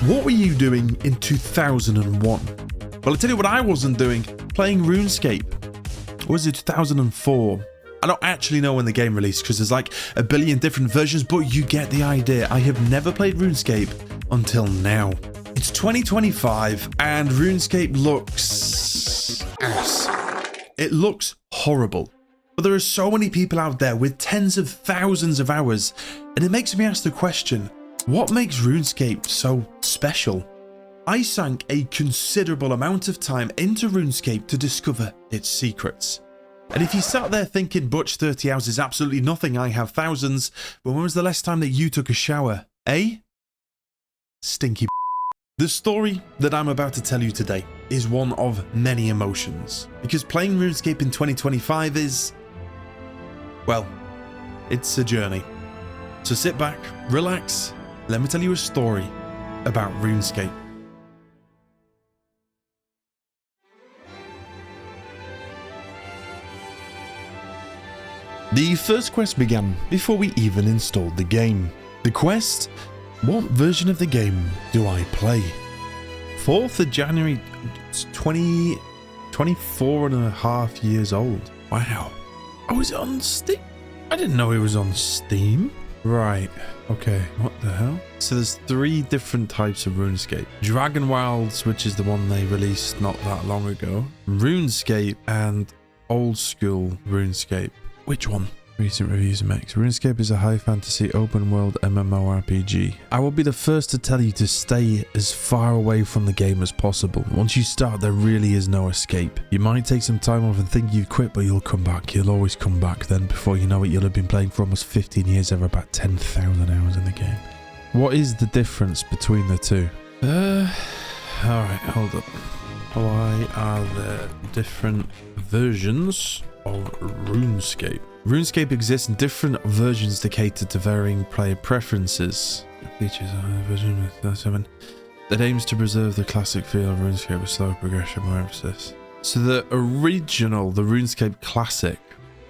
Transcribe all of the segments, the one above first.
What were you doing in 2001? Well, I tell you what I wasn't doing, playing RuneScape. Or was it 2004? I don't actually know when the game released because there's like a billion different versions, but you get the idea. I have never played RuneScape until now. It's 2025 and RuneScape looks ass. It looks horrible. But there are so many people out there with tens of thousands of hours, and it makes me ask the question, what makes RuneScape so special? I sank a considerable amount of time into RuneScape to discover its secrets. And if you sat there thinking Butch 30 hours is absolutely nothing, I have thousands, but when was the last time that you took a shower? Eh? Stinky. The story that I'm about to tell you today is one of many emotions, because playing RuneScape in 2025 is, well, it's a journey. So sit back, relax, let me tell you a story about RuneScape. The first quest began before we even installed the game. The quest? What version of the game do I play? 4th of January, it's 24 and a half years old. Wow. Oh, is it on Steam? I didn't know it was on Steam. Right, okay, what the hell? So there's 3 different types of RuneScape. Dragon Wilds, which is the one they released not that long ago. RuneScape and Old School RuneScape. Which one? Recent reviews and mix. RuneScape is a high fantasy open world MMORPG. I will be the first to tell you to stay as far away from the game as possible. Once you start, there really is no escape. You might take some time off and think you've quit, but you'll come back. You'll always come back. Then before you know it, you'll have been playing for almost 15 years over about 10,000 hours in the game. What is the difference between the two? Alright, hold up. Why are there different versions of RuneScape? RuneScape exists in different versions to cater to varying player preferences. Features version 7 that aims to preserve the classic feel of RuneScape with slow progression, more emphasis. So the original, the RuneScape Classic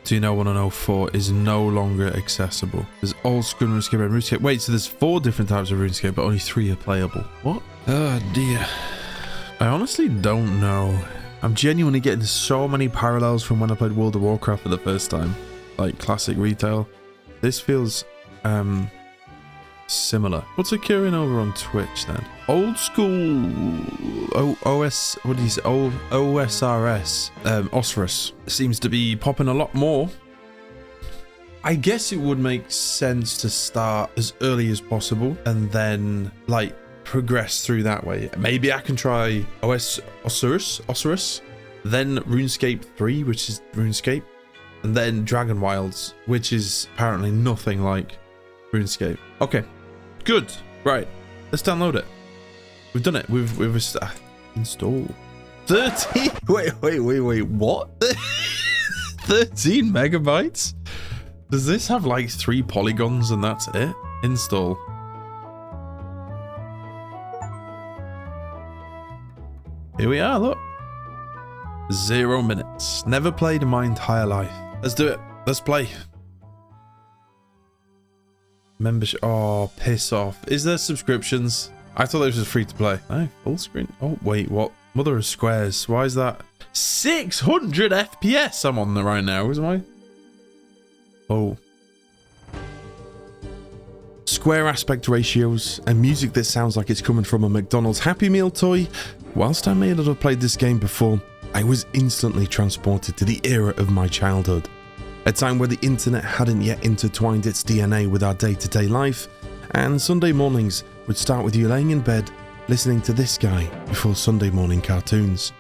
2.01 and 04 is no longer accessible. There's Old School RuneScape and RuneScape. Wait, so there's 4 different types of RuneScape, but only 3 are playable. What? Oh dear. I honestly don't know. I'm genuinely getting so many parallels from when I played World of Warcraft for the first time. Like classic retail. This feels similar. What's occurring over on Twitch then? Old School OS, what is it? OSRS Osiris seems to be popping a lot more. I guess it would make sense to start as early as possible and then like progress through that way. Maybe I can try Osiris, then RuneScape 3, which is RuneScape, and then Dragon Wilds, which is apparently nothing like RuneScape. Okay, good. Right, let's download it. We've done it. We've installed 13. Wait. What? 13 megabytes? Does this have like 3 polygons and that's it? Install. Here we are. Look. 0 minutes. Never played in my entire life. Let's do it. Let's play. Membership. Oh, piss off. Is there subscriptions? I thought this was free to play. Oh, full screen. Oh, wait, what? Mother of squares. Why is that? 600 FPS I'm on there right now, isn't I? Oh. Square aspect ratios and music that sounds like it's coming from a McDonald's Happy Meal toy. Whilst I may not have played this game before, I was instantly transported to the era of my childhood, a time where the internet hadn't yet intertwined its DNA with our day-to-day life, and Sunday mornings would start with you laying in bed, listening to this guy before Sunday morning cartoons.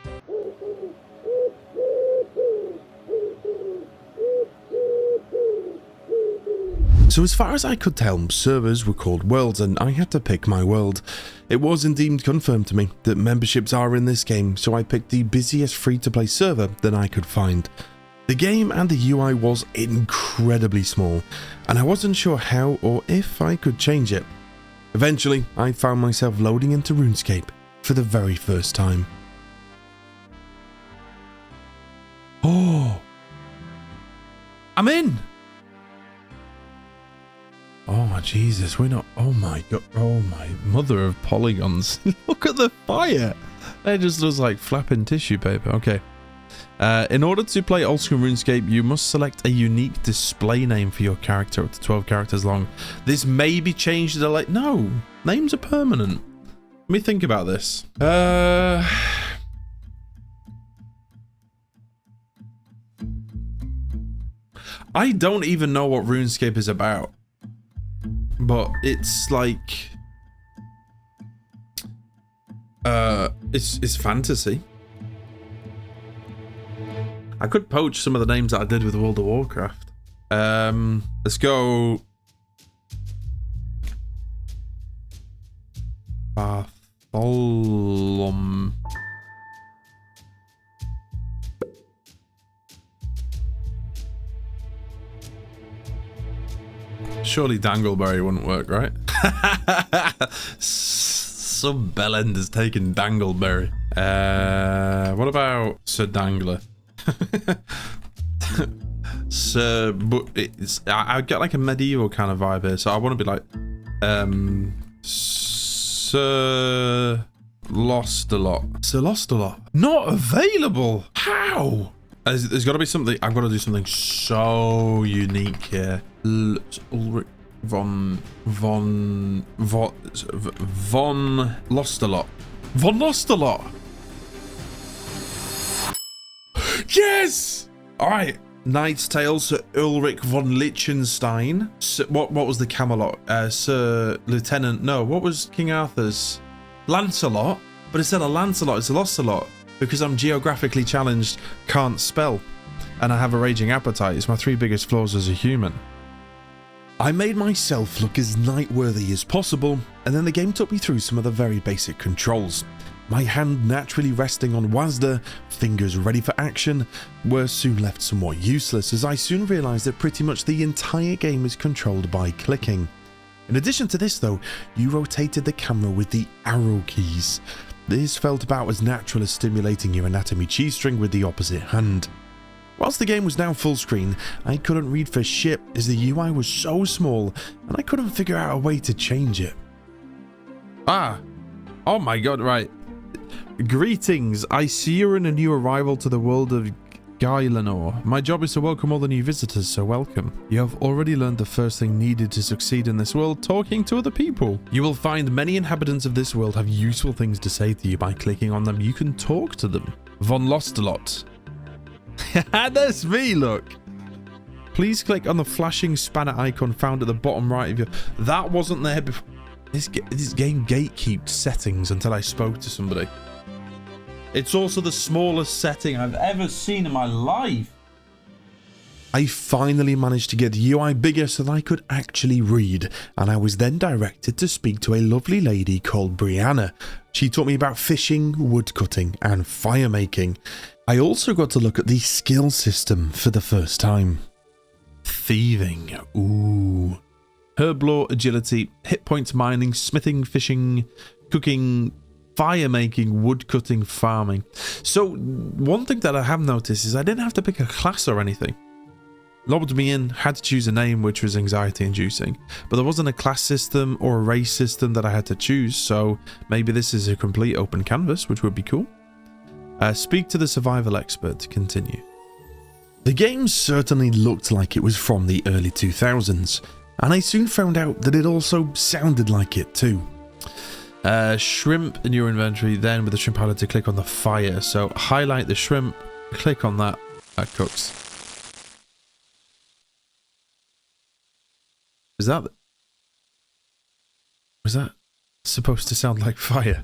So as far as I could tell, servers were called worlds and I had to pick my world. It was indeed confirmed to me that memberships are in this game, so I picked the busiest free-to-play server that I could find. The game and the UI was incredibly small, and I wasn't sure how or if I could change it. Eventually, I found myself loading into RuneScape for the very first time. Oh! I'm in! Oh, Jesus, we're not... Oh, my God. Oh, my mother of polygons. Look at the fire. It just looks like flapping tissue paper. Okay. In order to play Old School RuneScape, you must select a unique display name for your character up to 12 characters long. This may be changed to like... No, names are permanent. Let me think about this. I don't even know what RuneScape is about. But it's like... It's fantasy. I could poach some of the names that I did with World of Warcraft. Let's go... Bartholom. Surely Dangleberry wouldn't work, right? Some bellend has taken Dangleberry. What about Sir Dangler? Sir, but it's I get like a medieval kind of vibe here, so I want to be like Sir Lostalot. Sir Lostalot. Not available. How? There's got to be something. I've got to do something so unique here. Ulrich von Lostalot. Von Lostalot. Yes! Alright. Knight's Tale, Sir Ulrich von Liechtenstein. What was the Camelot? Sir Lieutenant... No, what was King Arthur's? Lancelot? But instead of Lancelot, it's Lostalot. Because I'm geographically challenged, can't spell. And I have a raging appetite. It's my 3 biggest flaws as a human. I made myself look as knight-worthy as possible, and then the game took me through some of the very basic controls. My hand naturally resting on WASD, fingers ready for action, were soon left somewhat useless as I soon realised that pretty much the entire game is controlled by clicking. In addition to this though, you rotated the camera with the arrow keys. This felt about as natural as stimulating your anatomy cheese string with the opposite hand. Whilst the game was now full screen, I couldn't read for shit as the UI was so small and I couldn't figure out a way to change it. Oh my god, right. Greetings, I see you're in a new arrival to the world of Gailanor. My job is to welcome all the new visitors, so welcome. You have already learned the first thing needed to succeed in this world, talking to other people. You will find many inhabitants of this world have useful things to say to you. By clicking on them, you can talk to them. Von Lostalot. That's me, look. Please click on the flashing spanner icon found at the bottom right of your... That wasn't there before. This game gatekept settings until I spoke to somebody. It's also the smallest setting I've ever seen in my life. I finally managed to get the UI bigger so that I could actually read, and I was then directed to speak to a lovely lady called Brianna. She taught me about fishing, woodcutting, and fire making. I also got to look at the skill system for the first time. Thieving, ooh. Herb lore, agility, hit points mining, smithing, fishing, cooking, fire making, wood cutting, farming. So one thing that I have noticed is I didn't have to pick a class or anything. Lobbed me in, had to choose a name which was anxiety inducing, but there wasn't a class system or a race system that I had to choose, so maybe this is a complete open canvas, which would be cool. Speak to the survival expert to continue. The game certainly looked like it was from the early 2000s, and I soon found out that it also sounded like it too. Shrimp in your inventory, then with the shrimp highlight to click on the fire. So highlight the shrimp, click on that cooks. Was that supposed to sound like fire?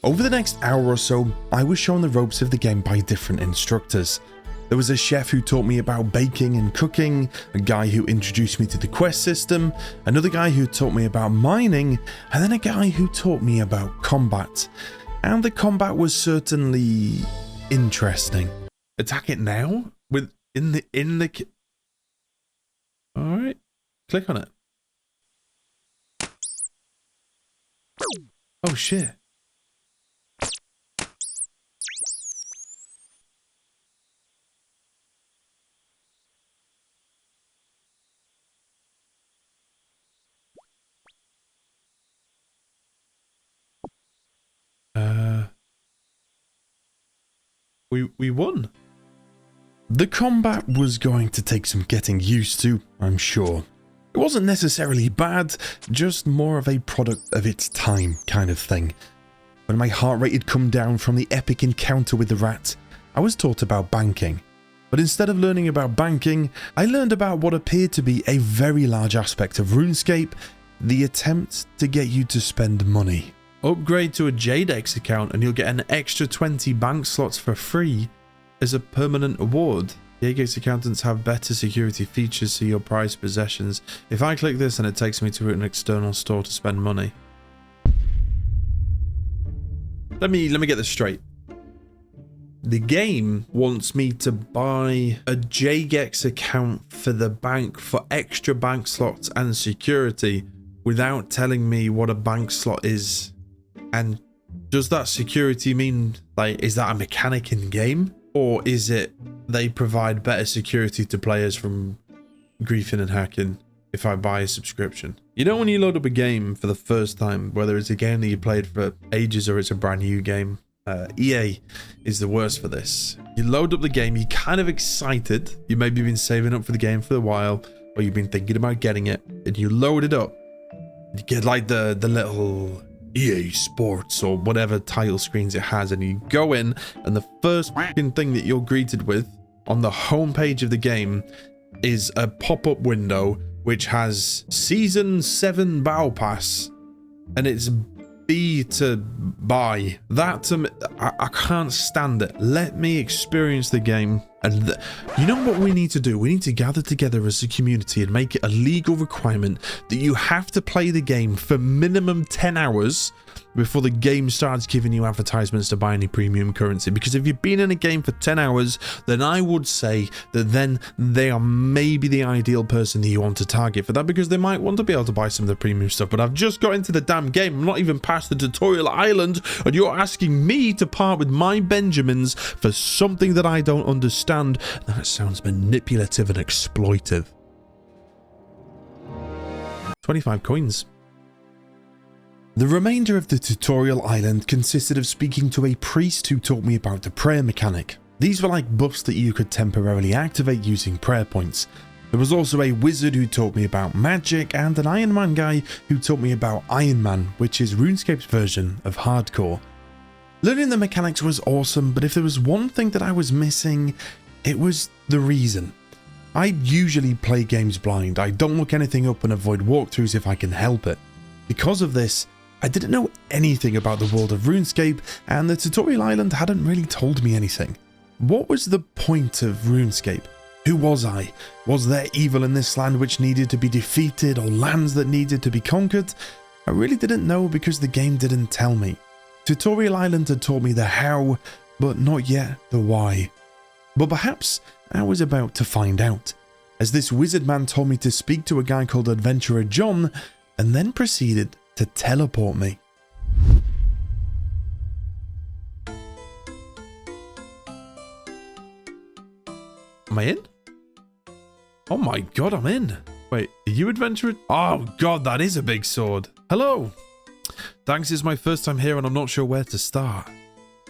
Over the next hour or so, I was shown the ropes of the game by different instructors. There was a chef who taught me about baking and cooking, a guy who introduced me to the quest system, another guy who taught me about mining, and then a guy who taught me about combat. And the combat was certainly interesting. Attack it now? Alright, click on it. Oh shit. we won. The combat was going to take some getting used to, I'm sure. It wasn't necessarily bad, just more of a product of its time kind of thing. When my heart rate had come down from the epic encounter with the rat, I was taught about banking. But instead of learning about banking, I learned about what appeared to be a very large aspect of RuneScape, the attempt to get you to spend money. Upgrade to a Yikes account and you'll get an extra 20 bank slots for free as a permanent award. Yikes accountants have better security features, see your prized possessions. If I click this and it takes me to an external store to spend money. Let me get this straight. The game wants me to buy a Yikes account for the bank for extra bank slots and security without telling me what a bank slot is. And does that security mean, like, is that a mechanic in game? Or is it they provide better security to players from griefing and hacking if I buy a subscription? You know, when you load up a game for the first time, whether it's a game that you played for ages or it's a brand new game, EA is the worst for this. You load up the game, you're kind of excited. You maybe been saving up for the game for a while, or you've been thinking about getting it, and you load it up. You get like the little EA Sports or whatever title screens it has, and you go in, and the first fucking thing that you're greeted with on the home page of the game is a pop-up window which has Season 7 Battle Pass, and it's B to buy. That to me, I can't stand it. Let me experience the game. And you know what we need to do? We need to gather together as a community and make it a legal requirement that you have to play the game for minimum 10 hours before the game starts giving you advertisements to buy any premium currency. Because if you've been in a game for 10 hours, then I would say that then they are maybe the ideal person that you want to target for that, because they might want to be able to buy some of the premium stuff. But I've just got into the damn game. I'm not even past the tutorial island, and you're asking me to part with my Benjamins for something that I don't understand. That sounds manipulative and exploitive. 25 coins. The remainder of the tutorial island consisted of speaking to a priest who taught me about the prayer mechanic. These were like buffs that you could temporarily activate using prayer points. There was also a wizard who taught me about magic, and an Iron Man guy who taught me about Iron Man, which is RuneScape's version of hardcore. Learning the mechanics was awesome, but if there was one thing that I was missing, it was the reason. I usually play games blind. I don't look anything up and avoid walkthroughs if I can help it. Because of this, I didn't know anything about the world of RuneScape, and the tutorial island hadn't really told me anything. What was the point of RuneScape? Who was I? Was there evil in this land which needed to be defeated, or lands that needed to be conquered? I really didn't know because the game didn't tell me. Tutorial Island had taught me the how, but not yet the why. But perhaps I was about to find out, as this wizard man told me to speak to a guy called Adventurer John, and then proceeded to teleport me. Am I in? Oh my god, I'm in. Wait, are you Adventurer? Oh god, that is a big sword. Hello. Thanks, it's my first time here and I'm not sure where to start.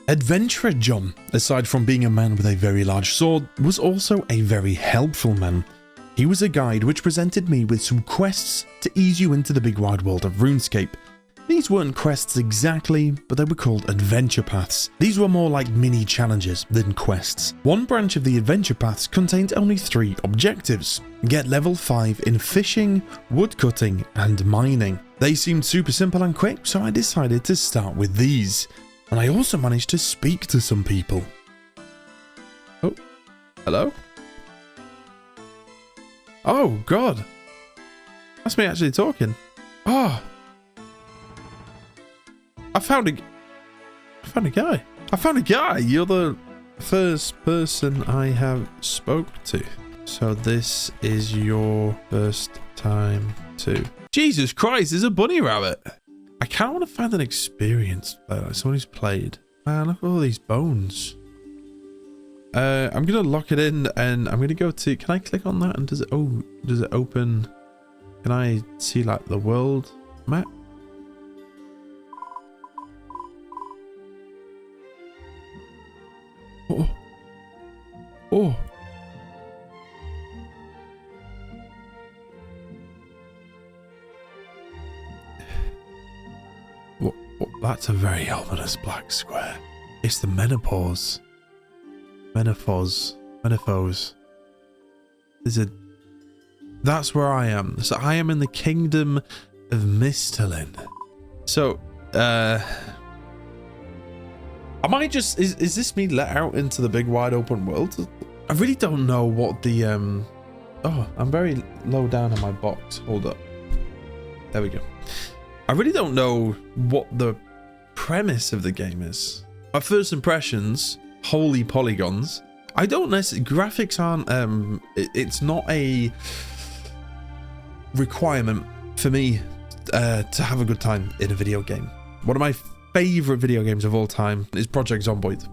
Adventurer John, aside from being a man with a very large sword, was also a very helpful man. He was a guide which presented me with some quests to ease you into the big wide world of RuneScape. These weren't quests exactly, but they were called adventure paths. These were more like mini challenges than quests. One branch of the adventure paths contained only 3 objectives. Get level 5 in fishing, woodcutting, and mining. They seemed super simple and quick, so I decided to start with these. And I also managed to speak to some people. Oh, hello? Oh god, that's me actually talking. Oh, I found a guy. I found a guy. You're the first person I have spoke to. So this is your first time too. Jesus Christ, there's a bunny rabbit. I kind of want to find an experienced player, like someone who's played. Man, look at all these bones. I'm gonna lock it in, and I'm gonna go to. Can I click on that? And does it? Oh, does it open? Can I see like the world map? Oh, Oh. What, that's a very ominous black square. It's the menopause. Menopause. That's where I am. So I am in the kingdom of Mistalin. So, am I just... Is this me let out into the big wide open world? I really don't know what the... Oh, I'm very low down on my box. Hold up. There we go. I really don't know what the premise of the game is. My first impressions, holy polygons. I don't necessarily... Graphics aren't... it's not a requirement for me to have a good time in a video game. One of my favorite video games of all time is Project Zomboid.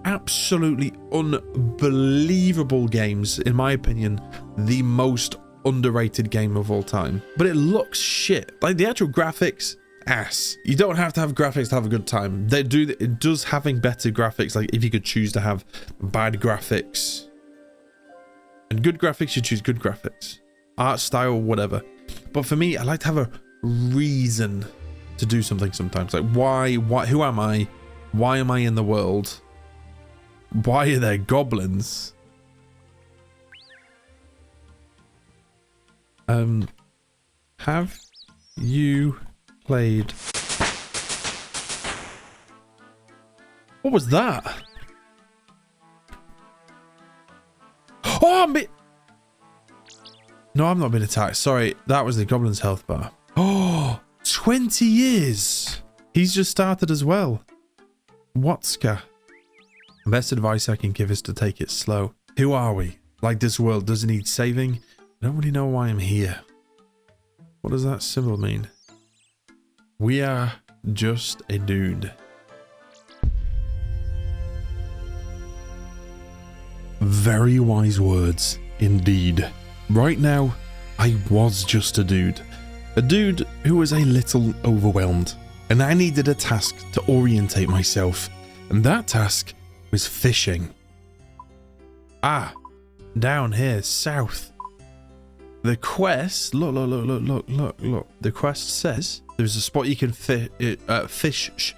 Absolutely unbelievable games, in my opinion, the most underrated game of all time. But it looks shit. Like the actual graphics, ass. You don't have to have graphics to have a good time. It does having better graphics, like if you could choose to have bad graphics and good graphics, you choose good graphics. Art style, whatever. But for me, I like to have a reason to do something sometimes. Like why, who am I? Why am I in the world? Why are there goblins? Have you played... What was that? Oh, no, I'm not being attacked. Sorry, that was the goblin's health bar. Oh, 20 years. He's just started as well. Watska. The best advice I can give is to take it slow. Who are we? Like this world doesn't need saving? I don't really know why I'm here. What does that symbol mean? We are just a dude. Very wise words indeed. Right now, I was just a dude. A dude who was a little overwhelmed. And I needed a task to orientate myself. And that task was fishing. Ah, down here, south. The quest, look. The quest says there's a spot you can fish.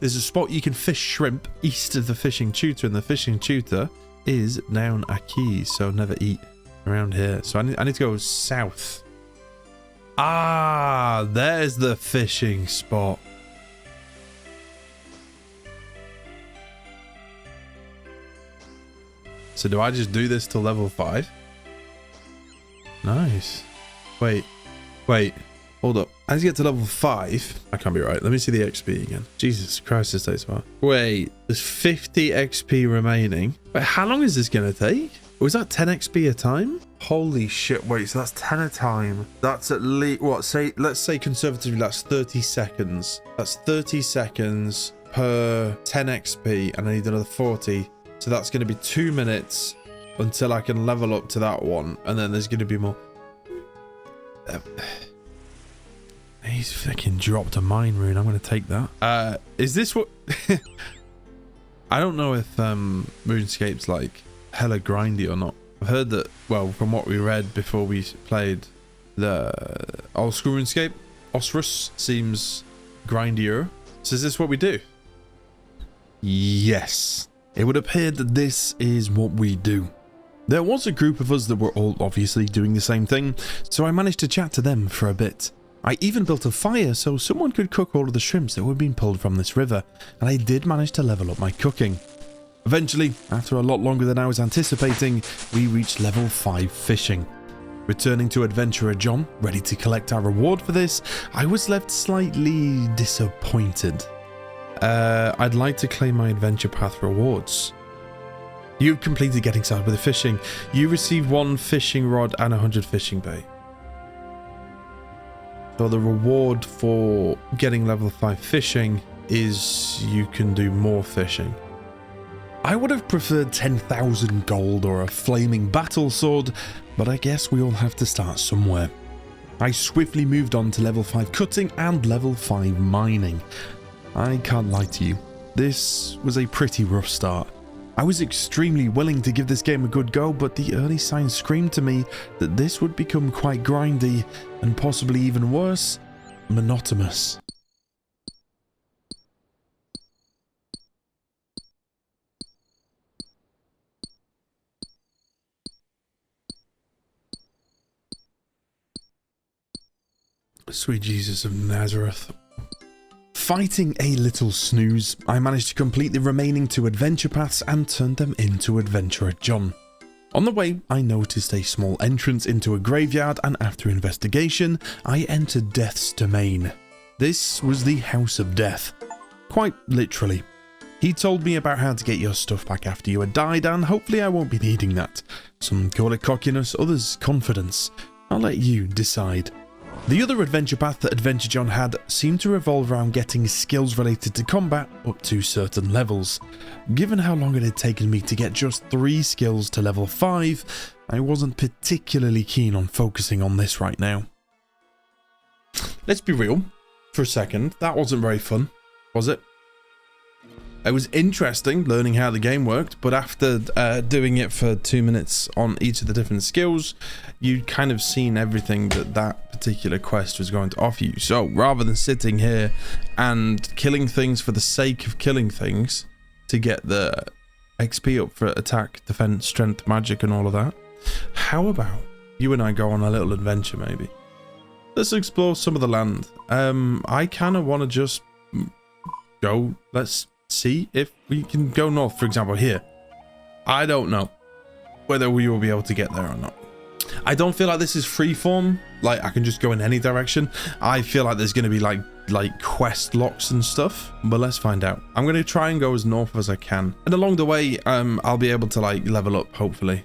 There's a spot you can fish shrimp east of the fishing tutor, and the fishing tutor is down a key, so never eat around here. So I need to go south. Ah, there's the fishing spot. So do I just do this till level 5? Nice. Wait. Hold up. As you get to level 5, I can't be right. Let me see the XP again. Jesus Christ, this takes a while. Wait, there's 50 XP remaining. Wait, how long is this going to take? Was that 10 XP a time? Holy shit, wait, so that's 10 a time. That's at least, what, let's say conservatively, that's 30 seconds. That's 30 seconds per 10 XP, and I need another 40. So that's going to be 2 minutes until I can level up to that one. And then there's going to be more. He's fucking dropped a mine rune. I'm going to take that. Is this what... I don't know if RuneScape's like hella grindy or not. I've heard that, well, from what we read before we played the Old School RuneScape, Osrus seems grindier. So is this what we do? Yes. It would appear that this is what we do. There was a group of us that were all obviously doing the same thing, so I managed to chat to them for a bit. I even built a fire so someone could cook all of the shrimps that were being pulled from this river, and I did manage to level up my cooking. Eventually, after a lot longer than I was anticipating, we reached level 5 fishing. Returning to Adventurer John, ready to collect our reward for this, I was left slightly disappointed. I'd like to claim my adventure path rewards. You've completed getting started with the fishing. You received 1 fishing rod and 100 fishing bait. So the reward for getting level 5 fishing is you can do more fishing. I would have preferred 10,000 gold or a flaming battle sword, but I guess we all have to start somewhere. I swiftly moved on to level 5 cutting and level 5 mining. I can't lie to you, this was a pretty rough start. I was extremely willing to give this game a good go, but the early signs screamed to me that this would become quite grindy and possibly even worse, monotonous. Sweet Jesus of Nazareth. Fighting a little snooze, I managed to complete the remaining 2 adventure paths and turned them into Adventurer John. On the way, I noticed a small entrance into a graveyard, and after investigation, I entered Death's domain. This was the House of Death. Quite literally. He told me about how to get your stuff back after you had died, and hopefully I won't be needing that. Some call it cockiness, others confidence. I'll let you decide. The other adventure path that Adventure John had seemed to revolve around getting skills related to combat up to certain levels. Given how long it had taken me to get just 3 skills to level 5, I wasn't particularly keen on focusing on this right now. Let's be real for a second, that wasn't very fun, was it? It was interesting learning how the game worked, but after doing it for 2 minutes on each of the different skills, you'd kind of seen everything that particular quest was going to offer you. So rather than sitting here and killing things for the sake of killing things to get the XP up for attack, defense, strength, magic and all of that, how about you and I go on a little adventure maybe? Let's explore some of the land. I kind of want to just go, let's see if we can go north, for example, here. I don't know whether we will be able to get there or not. I don't feel like this is freeform, like I can just go in any direction. I feel like there's going to be like quest locks and stuff, but let's find out. I'm going to try and go as north as I can, and along the way I'll be able to like level up, hopefully,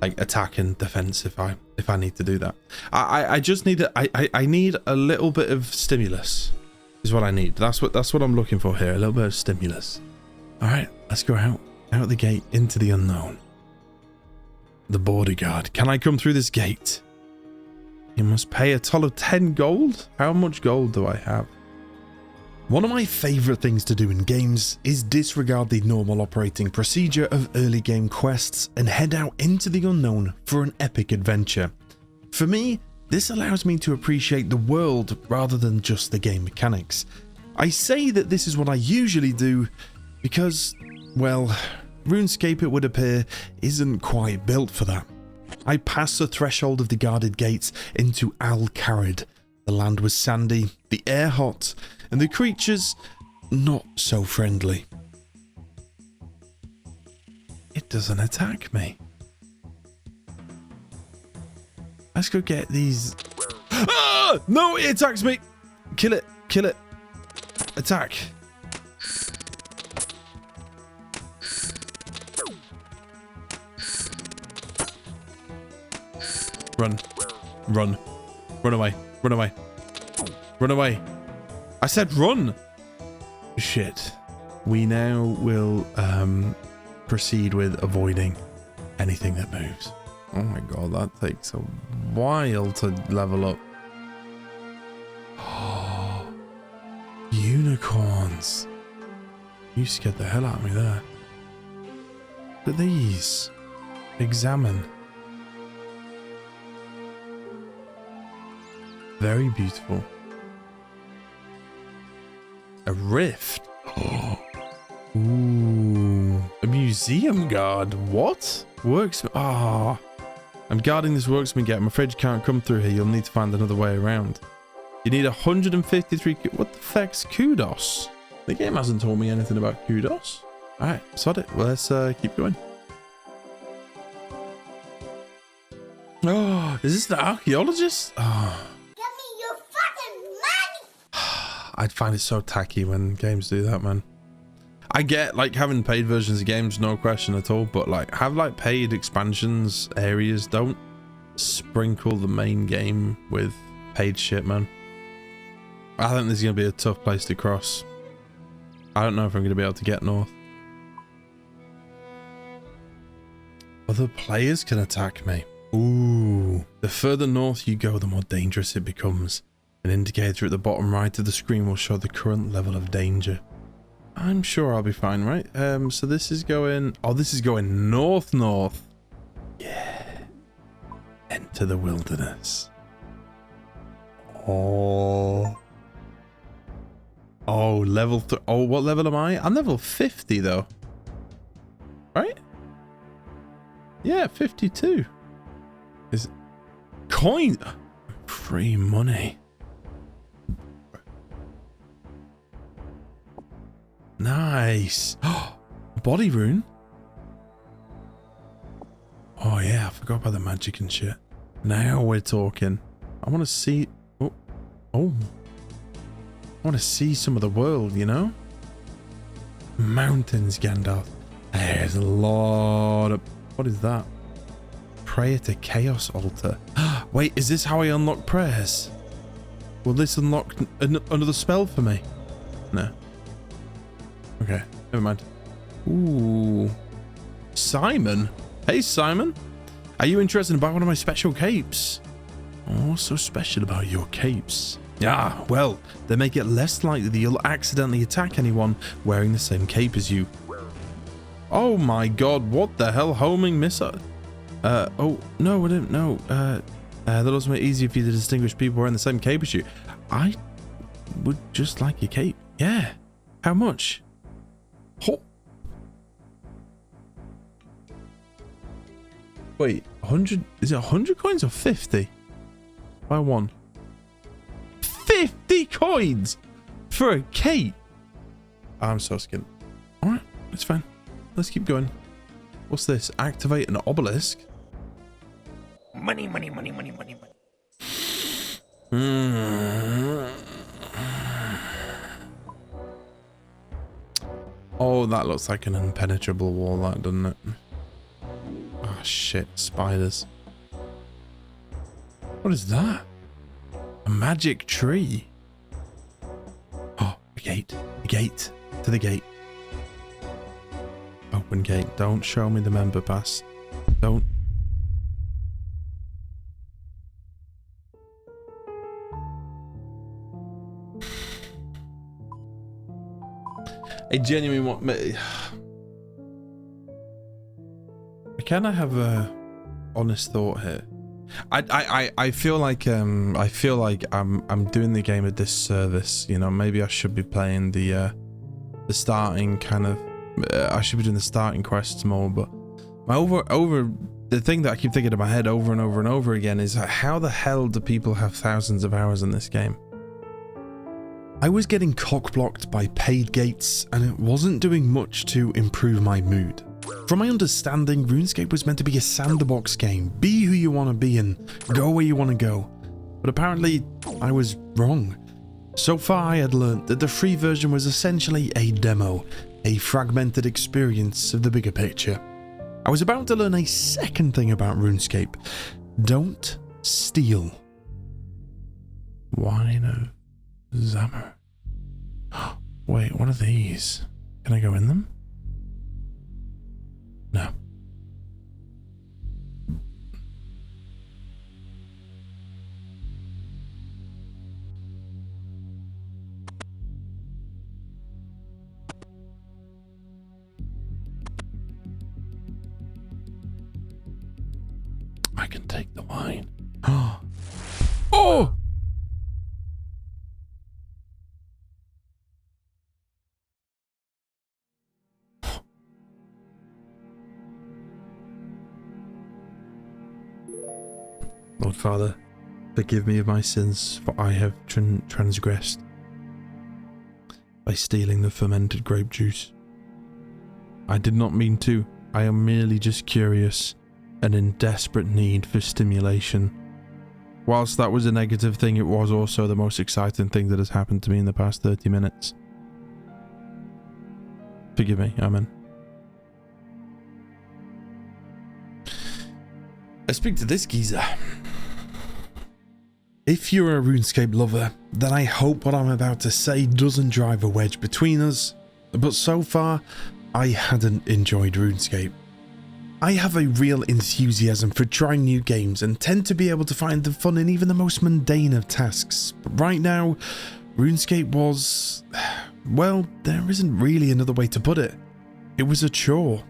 like attack and defense if I need to do that. I just need I need a little bit of stimulus is what I need. That's what I'm looking for here, a little bit of stimulus. All right, let's go out the gate into the unknown. The border guard. Can I come through this gate? You must pay a toll of 10 gold? How much gold do I have? One of my favourite things to do in games is disregard the normal operating procedure of early game quests and head out into the unknown for an epic adventure. For me, this allows me to appreciate the world rather than just the game mechanics. I say that this is what I usually do because, well, RuneScape, it would appear, isn't quite built for that. I passed the threshold of the guarded gates into Al-Kharid. The land was sandy, the air hot, and the creatures not so friendly. It doesn't attack me. Let's go get these. Ah! No, it attacks me. Kill it. Kill it. Attack. Run. Run. Run away. Run away. Run away. I said run. Shit. We now will proceed with avoiding anything that moves. Oh my god, that takes a while to level up. Oh, unicorns. You scared the hell out of me there. Look at these. Examine. Very beautiful. A rift. Ooh. A museum guard. What? Worksman. Ah. Oh. I'm guarding this worksman gate. I'm afraid you can't come through here. You'll need to find another way around. You need 153. What the fuck's kudos? The game hasn't told me anything about kudos. Alright, sod it. Well, let's keep going. Oh, is this the archaeologist? Oh. Give me your fucking money! I'd find it so tacky when games do that, man. I get like having paid versions of games, no question at all, but like have like paid expansions areas. Don't sprinkle the main game with paid shit, man. I think this is gonna be a tough place to cross. I don't know if I'm gonna be able to get north. Other players can attack me. Ooh. The further north you go, the more dangerous it becomes. An indicator at the bottom right of the screen will show the current level of danger. I'm sure I'll be fine, right? So this is going... Oh, this is going north. Yeah. Enter the wilderness. Oh. Oh, level 3. Oh, what level am I? I'm level 50, though. Right? Yeah, 52. Is coin... Free money. Nice. Body rune. Oh yeah, I forgot about the magic and shit. Now we're talking. I want to see... Oh. I want to see some of the world, you know? Mountains, Gandalf. There's a lot of... What is that? Prayer to Chaos Altar. Wait, is this how I unlock prayers? Will this unlock another spell for me? No. Okay, never mind. Ooh. Simon? Hey, Simon. Are you interested in buying one of my special capes? Oh, what's so special about your capes? Ah, well, they make it less likely that you'll accidentally attack anyone wearing the same cape as you. Oh my god, what the hell? Homing missile? Oh, no, I didn't know. That doesn't make it easier for you to distinguish people wearing the same cape as you. I would just like your cape. Yeah. How much? Oh. Wait, 100? Is it 100 coins or 50? Buy one. 50 coins for a cape? I'm so scared. Alright, it's fine. Let's keep going. What's this? Activate an obelisk? Money, money, money, money, money, money. Oh, that looks like an impenetrable wall, that, doesn't it? Oh, shit. Spiders. What is that? A magic tree. Oh, a gate. A gate. To the gate. Open gate. Don't show me the member pass. Don't. I genuinely want... Can I have a honest thought here? I feel like I'm doing the game a disservice. You know, maybe I should be playing the starting kind of. I should be doing the starting quests more. But my the thing that I keep thinking in my head over and over and over again is how the hell do people have thousands of hours in this game? I was getting cock-blocked by paid gates, and it wasn't doing much to improve my mood. From my understanding, RuneScape was meant to be a sandbox game. Be who you want to be and go where you want to go. But apparently, I was wrong. So far, I had learnt that the free version was essentially a demo, a fragmented experience of the bigger picture. I was about to learn a second thing about RuneScape. Don't steal. Wine of Zammer. Wait, what are these? Can I go in them? No. I can take the wine. Oh! Lord Father, forgive me of my sins, for I have transgressed by stealing the fermented grape juice. I did not mean to. I am merely just curious and in desperate need for stimulation. Whilst that was a negative thing, it was also the most exciting thing that has happened to me in the past 30 minutes. Forgive me, Amen. I speak to this geezer. If you're a RuneScape lover, then I hope what I'm about to say doesn't drive a wedge between us, but so far, I hadn't enjoyed RuneScape. I have a real enthusiasm for trying new games and tend to be able to find the fun in even the most mundane of tasks, but right now, RuneScape was well, there isn't really another way to put it. It was a chore.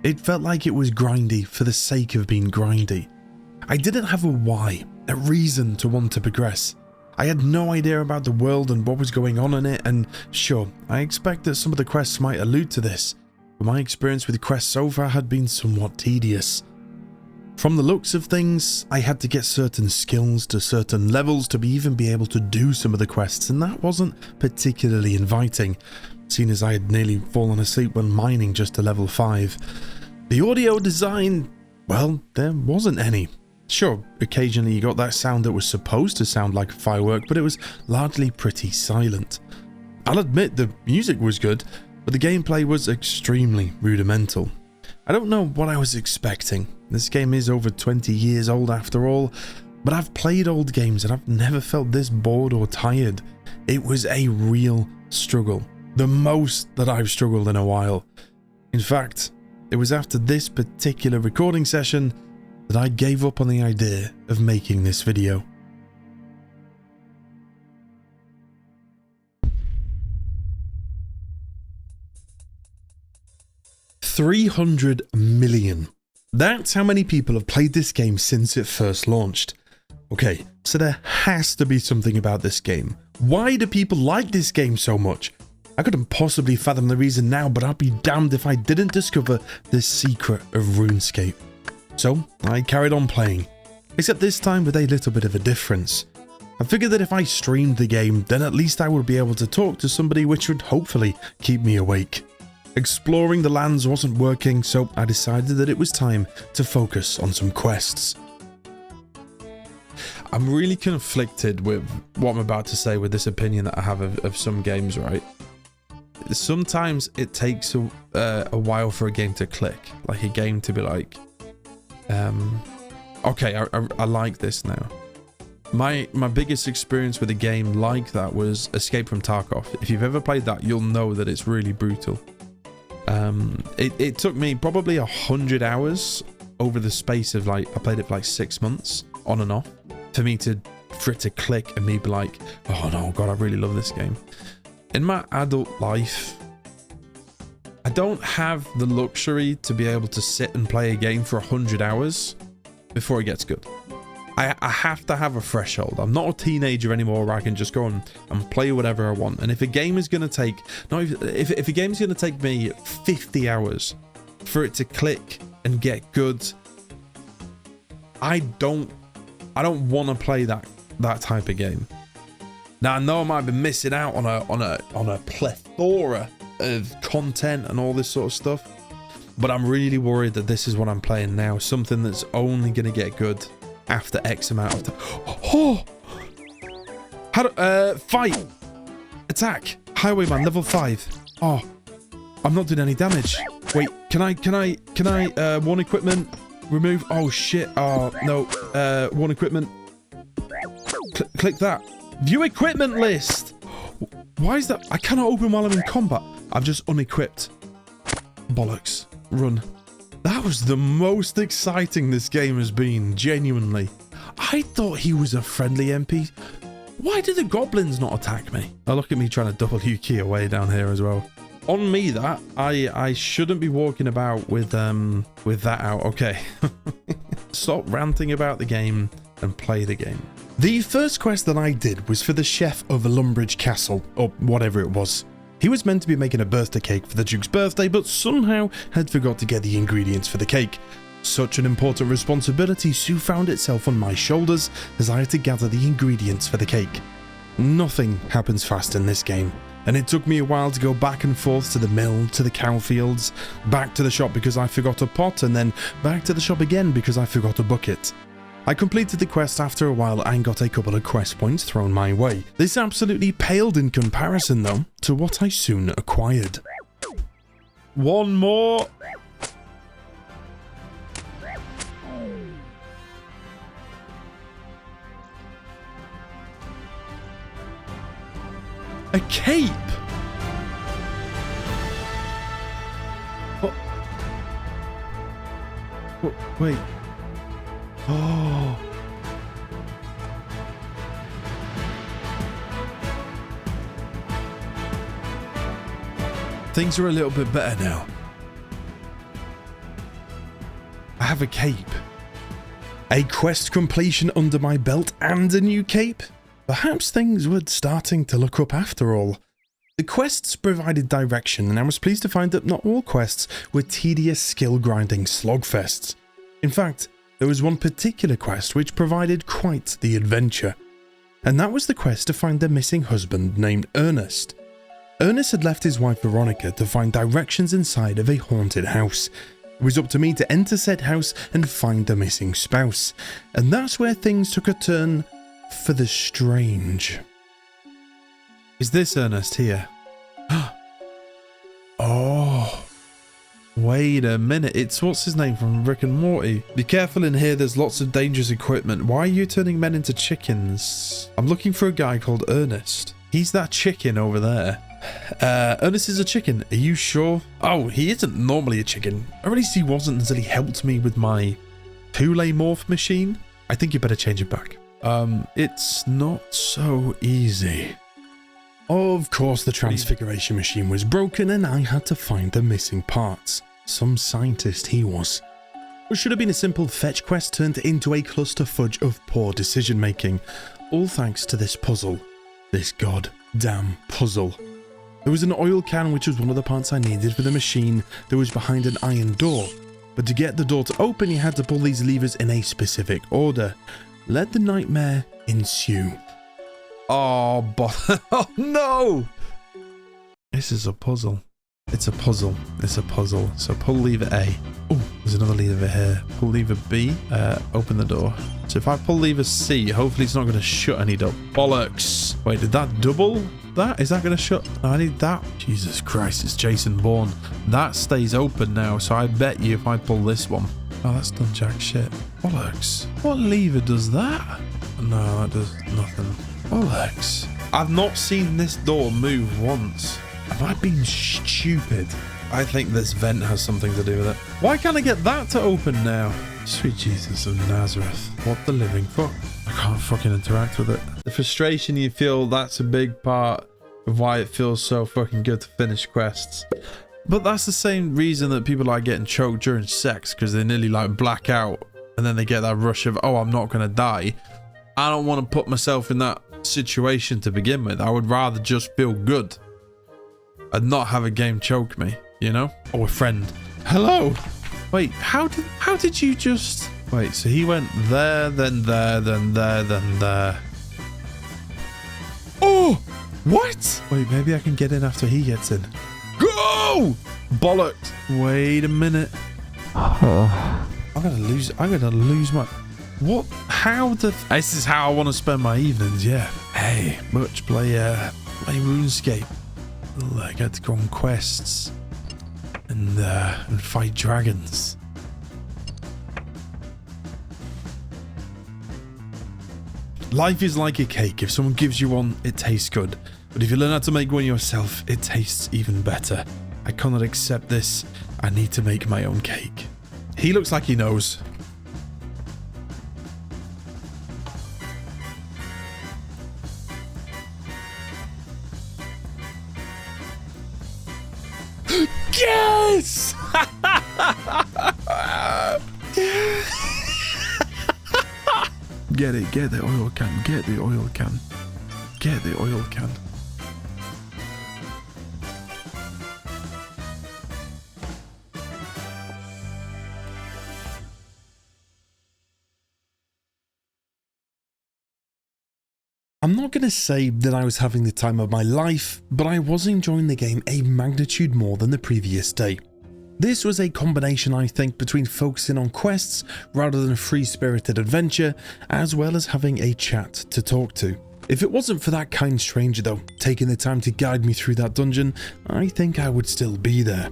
It felt like it was grindy for the sake of being grindy. I didn't have a why, a reason to want to progress. I had no idea about the world and what was going on in it, and sure, I expect that some of the quests might allude to this, but my experience with quests so far had been somewhat tedious. From the looks of things, I had to get certain skills to certain levels to even be able to do some of the quests, and that wasn't particularly inviting, seeing as I had nearly fallen asleep when mining just to level 5. The audio design, well, there wasn't any. Sure, occasionally you got that sound that was supposed to sound like a firework, but it was largely pretty silent. I'll admit the music was good, but the gameplay was extremely rudimental. I don't know what I was expecting. This game is over 20 years old after all, but I've played old games and I've never felt this bored or tired. It was a real struggle, the most that I've struggled in a while. In fact, it was after this particular recording session that I gave up on the idea of making this video. $300 million. That's how many people have played this game since it first launched. Okay, so there has to be something about this game. Why do people like this game so much? I couldn't possibly fathom the reason now, but I'd be damned if I didn't discover the secret of RuneScape. So I carried on playing, except this time with a little bit of a difference. I figured that if I streamed the game, then at least I would be able to talk to somebody, which would hopefully keep me awake. Exploring the lands wasn't working, so I decided that it was time to focus on some quests. I'm really conflicted with what I'm about to say with this opinion that I have of some games, right? Sometimes it takes a while for a game to click, like a game to be like, okay, I like this now. My biggest experience with a game like that was Escape from Tarkov. If you've ever played that, you'll know that it's really brutal. It took me probably 100 hours over the space of I played it for like 6 months on and off for it to click and me be like, oh no, God, I really love this game. In my adult life, I don't have the luxury to be able to sit and play a game for 100 hours before it gets good. I have to have a threshold. I'm not a teenager anymore where I can just go and play whatever I want. And if a game is going to take, if a game's going to take me 50 hours for it to click and get good, I don't want to play that type of game. Now I know I might be missing out on a plethora of content and all this sort of stuff, but I'm really worried that this is what I'm playing now, something that's only going to get good after X amount of time. Oh! How do, fight! Attack! Highwayman, level 5. Oh, I'm not doing any damage. Wait, can I, one equipment, remove, oh shit, oh, no, one equipment. Click that. View equipment list! Why is that? I cannot open while I'm in combat. I've just unequipped. Bollocks. Run. That was the most exciting this game has been, genuinely. I thought he was a friendly MP. Why did the goblins not attack me? Oh, look at me trying to W key away down here as well. On me that, I shouldn't be walking about with that out. Okay. Stop ranting about the game and play the game. The first quest that I did was for the chef of Lumbridge Castle, or whatever it was. He was meant to be making a birthday cake for the Duke's birthday, but somehow had forgot to get the ingredients for the cake. Such an important responsibility soon found itself on my shoulders as I had to gather the ingredients for the cake. Nothing happens fast in this game, and it took me a while to go back and forth to the mill, to the cow fields, back to the shop because I forgot a pot, and then back to the shop again because I forgot a bucket. I completed the quest after a while and got a couple of quest points thrown my way. This absolutely paled in comparison though to what I soon acquired. One more! A cape! What? Wait. Oh. Things are a little bit better now. I have a cape. A quest completion under my belt and a new cape. Perhaps things were starting to look up after all. The quests provided direction, and I was pleased to find that not all quests were tedious skill-grinding slogfests. In fact, there was one particular quest which provided quite the adventure. And that was the quest to find the missing husband named Ernest. Ernest had left his wife Veronica to find directions inside of a haunted house. It was up to me to enter said house and find the missing spouse. And that's where things took a turn for the strange. Is this Ernest here? Oh, wait a minute. It's what's his name from Rick and Morty. Be careful in here. There's lots of dangerous equipment. Why are you turning men into chickens? I'm looking for a guy called Ernest. He's that chicken over there. Ernest is a chicken. Are you sure? Oh, he isn't normally a chicken. Or at least he wasn't until he helped me with my Kool-Aid morph machine. I think you better change it back. It's not so easy. Of course, the transfiguration machine was broken and I had to find the missing parts. Some scientist he was. What should have been a simple fetch quest turned into a clusterfudge of poor decision making. All thanks to this puzzle. This goddamn puzzle. There was an oil can which was one of the parts I needed for the machine that was behind an iron door. But to get the door to open, you had to pull these levers in a specific order. Let the nightmare ensue. Oh, oh no! This is a puzzle. It's a puzzle. It's a puzzle. So pull lever A. Oh, there's another lever here. Pull lever B. Open the door. So if I pull lever C, hopefully it's not going to shut any door. Bollocks. Wait, did that double that? Is that going to shut? No, I need that. Jesus Christ, it's Jason Bourne. That stays open now, so I bet you if I pull this one. Oh, that's done jack shit. Bollocks. What lever does that? No, that does nothing. Bollocks. I've not seen this door move once. Have I been stupid? I think this vent has something to do with it. Why can't I get that to open now? Sweet Jesus of Nazareth. What the living fuck? I can't fucking interact with it. The frustration you feel, that's a big part of why it feels so fucking good to finish quests. But that's the same reason that people like getting choked during sex, because they nearly like black out and then they get that rush of, oh, I'm not going to die. I don't want to put myself in that situation to begin with. I would rather just feel good and not have a game choke me, you know? Oh, a friend. Hello. Wait, how did you just... Wait, so he went there, then there, then there, then there. Oh, what? Wait, maybe I can get in after he gets in. Go! Bollocks. Wait a minute. I'm gonna lose my... What? How the... This is how I want to spend my evenings, yeah. Hey, much play RuneScape. I get to go on quests and fight dragons. Life is like a cake. If someone gives you one, it tastes good. But if you learn how to make one yourself, it tastes even better. I cannot accept this. I need to make my own cake. He looks like he knows. Yes! Get it, get the oil can, get the oil can, get the oil can. I'm not going to say that I was having the time of my life, but I was enjoying the game a magnitude more than the previous day. This was a combination, I think, between focusing on quests rather than a free-spirited adventure, as well as having a chat to talk to. If it wasn't for that kind stranger though, taking the time to guide me through that dungeon, I think I would still be there.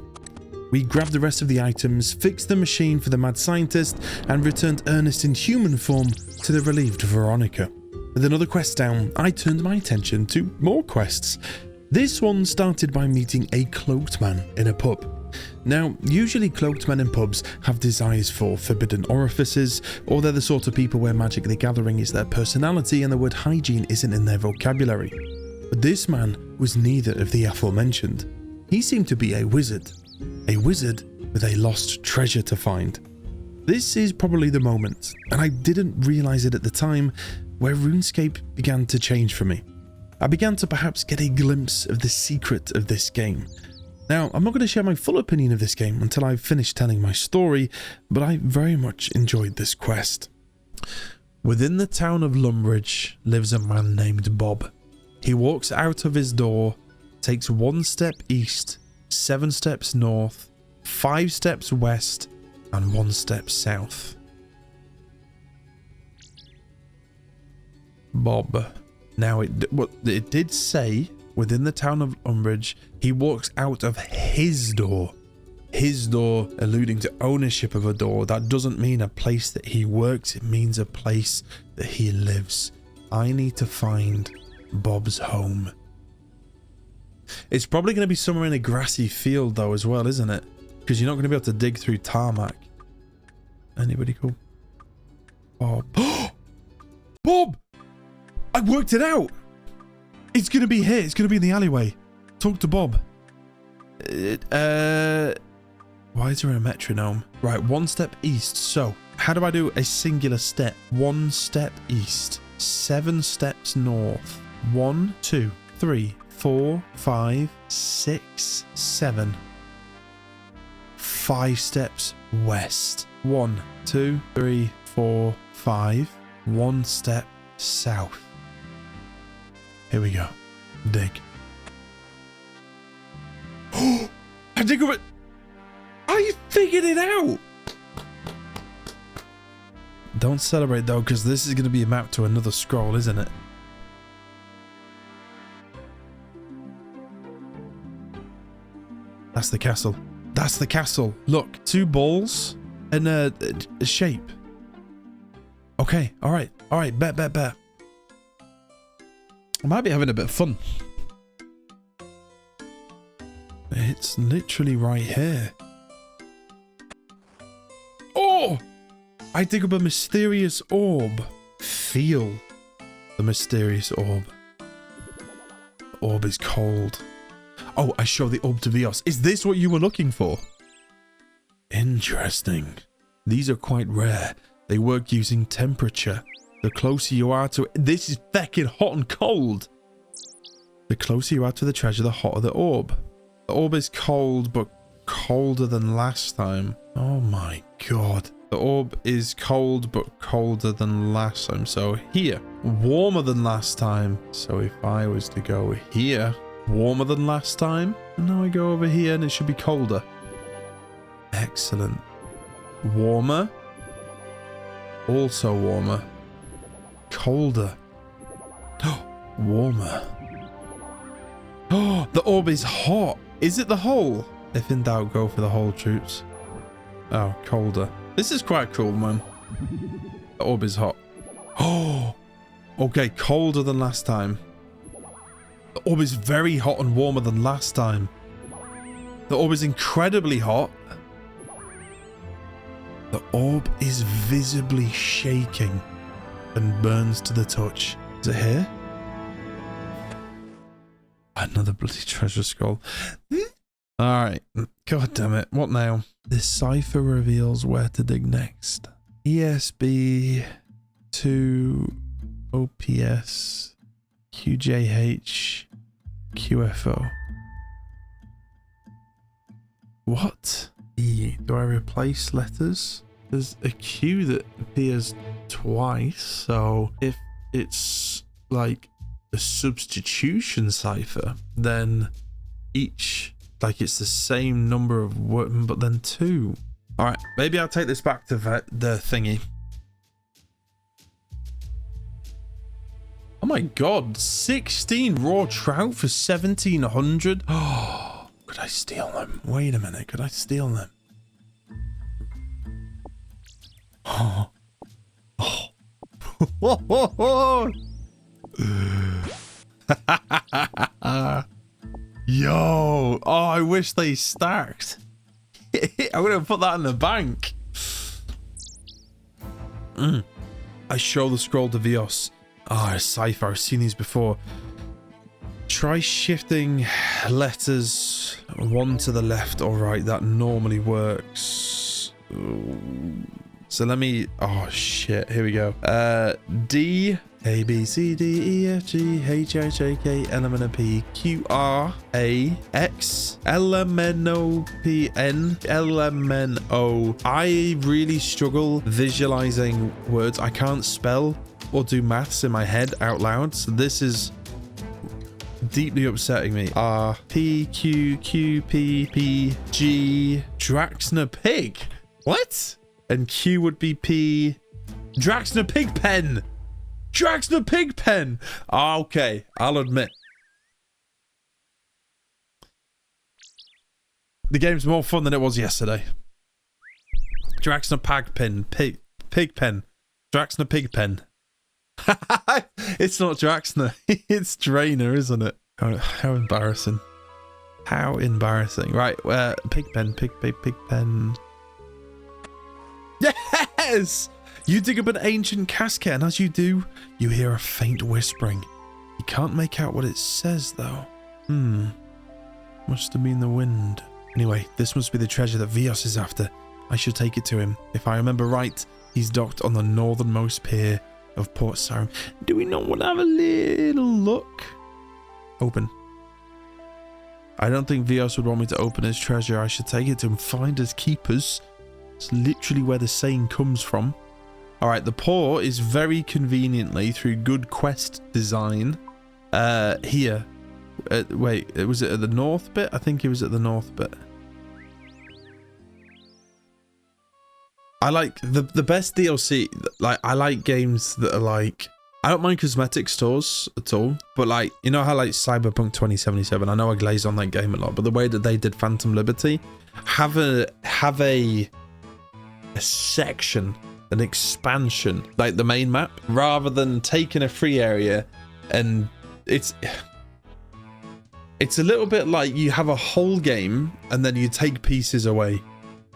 We grabbed the rest of the items, fixed the machine for the mad scientist, and returned Ernest in human form to the relieved Veronica. With another quest down, I turned my attention to more quests. This one started by meeting a cloaked man in a pub. Now, usually cloaked men in pubs have desires for forbidden orifices, or they're the sort of people where Magic the Gathering is their personality and the word hygiene isn't in their vocabulary. But this man was neither of the aforementioned. He seemed to be a wizard with a lost treasure to find. This is probably the moment, and I didn't realize it at the time, where RuneScape began to change for me. I began to perhaps get a glimpse of the secret of this game. Now, I'm not going to share my full opinion of this game until I've finished telling my story, but I very much enjoyed this quest. Within the town of Lumbridge lives a man named Bob. He walks out of his door, takes 1 step east, 7 steps north, 5 steps west, and 1 step south. Bob. Now, it did say within the town of Lumbridge, he walks out of his door. His door, alluding to ownership of a door. That doesn't mean a place that he works, it means a place that he lives. I need to find Bob's home. It's probably going to be somewhere in a grassy field though as well, isn't it? Because you're not going to be able to dig through tarmac. Anybody cool? Bob. Bob! I worked it out! It's going to be here. It's going to be in the alleyway. Talk to Bob. Why is there a metronome? Right, 1 step east. So, how do I do a singular step? 1 step east. 7 steps north. 1, 2, 3, 4, 5, 6, 7. 5 steps west. 1, 2, 3, 4, 5. 1 step south. Here we go. Dig. I dig over it. I figured it out. Don't celebrate though, because this is going to be a map to another scroll, isn't it? That's the castle. That's the castle. Look, 2 balls and a shape. Okay, all right, bet. I might be having a bit of fun. It's literally right here. Oh! I dig up a mysterious orb. Feel the mysterious orb. The orb is cold. Oh, I show the orb to Vios. Is this what you were looking for? Interesting. These are quite rare. They work using temperature. The closer you are to it, this is feckin' hot and cold. The closer you are to the treasure, the hotter the orb. The orb is cold, but colder than last time. Oh my god. The orb is cold, but colder than last time. So here, warmer than last time. So if I was to go here, warmer than last time. And now I go over here and it should be colder. Excellent. Warmer. Also warmer. Colder. Oh, warmer. Oh, the orb is hot. Is it the hole? If in doubt, go for the hole, troops. Oh, colder. This is quite cool, man. The orb is hot. Oh, okay, colder than last time. The orb is very hot and warmer than last time. The orb is incredibly hot. The orb is visibly shaking and burns to the touch. Is it here? Another bloody treasure scroll. Alright. God damn it. What now? This cipher reveals where to dig next. ESB 2 OPS QJH QFO. What? Do I replace letters? There's a Q that appears twice, so if it's like a substitution cipher, then each, like it's the same number of words, but then 2. All right, maybe I'll take this back to the thingy. Oh my god, 16 raw trout for 1700. Oh, could I steal them? Wait a minute, could I steal them? Oh. Oh. Yo, oh, I wish they stacked. I'm gonna put that in the bank. I show the scroll to Vios. Ah, a cipher. I've seen these before. Try shifting letters one to the left or right. That normally works. So let me... Oh, shit. Here we go. D, A, B, C, D, E, F, G, H, I, J, K, L, M, N, P, Q, R, A, X, L, M, N, O, P, N, L, M, N, O. I really struggle visualizing words. I can't spell or do maths in my head out loud. So this is deeply upsetting me. R, P, Q, Q, P, P, G, Draxner Pig. What? And Q would be P. Draxner Pigpen. Draxner Pigpen. Okay, I'll admit. The game's more fun than it was yesterday. Draxner Pagpen. Pigpen. Draxner Pigpen. It's not Draxner. It's Drainer, isn't it? How embarrassing. How embarrassing. Right, Pigpen. Pigpen. Yes! You dig up an ancient casket, and as you do, you hear a faint whispering. You can't make out what it says, though. Must have been the wind. Anyway, this must be the treasure that Vios is after. I should take it to him. If I remember right, he's docked on the northernmost pier of Port Sarum. Do we not want to have a little look? Open. I don't think Vios would want me to open his treasure. I should take it to him. Finders keepers. It's literally where the saying comes from. All right, the port is very conveniently, through good quest design, here. Wait, was it at the north bit? I think it was at the north bit. I like the best DLC. Like, I like games that are like, I don't mind cosmetic stores at all, but like, you know how like Cyberpunk 2077, I know I glazed on that game a lot, but the way that they did Phantom Liberty, have a section, an expansion, like the main map, rather than taking a free area. And it's a little bit like you have a whole game and then you take pieces away.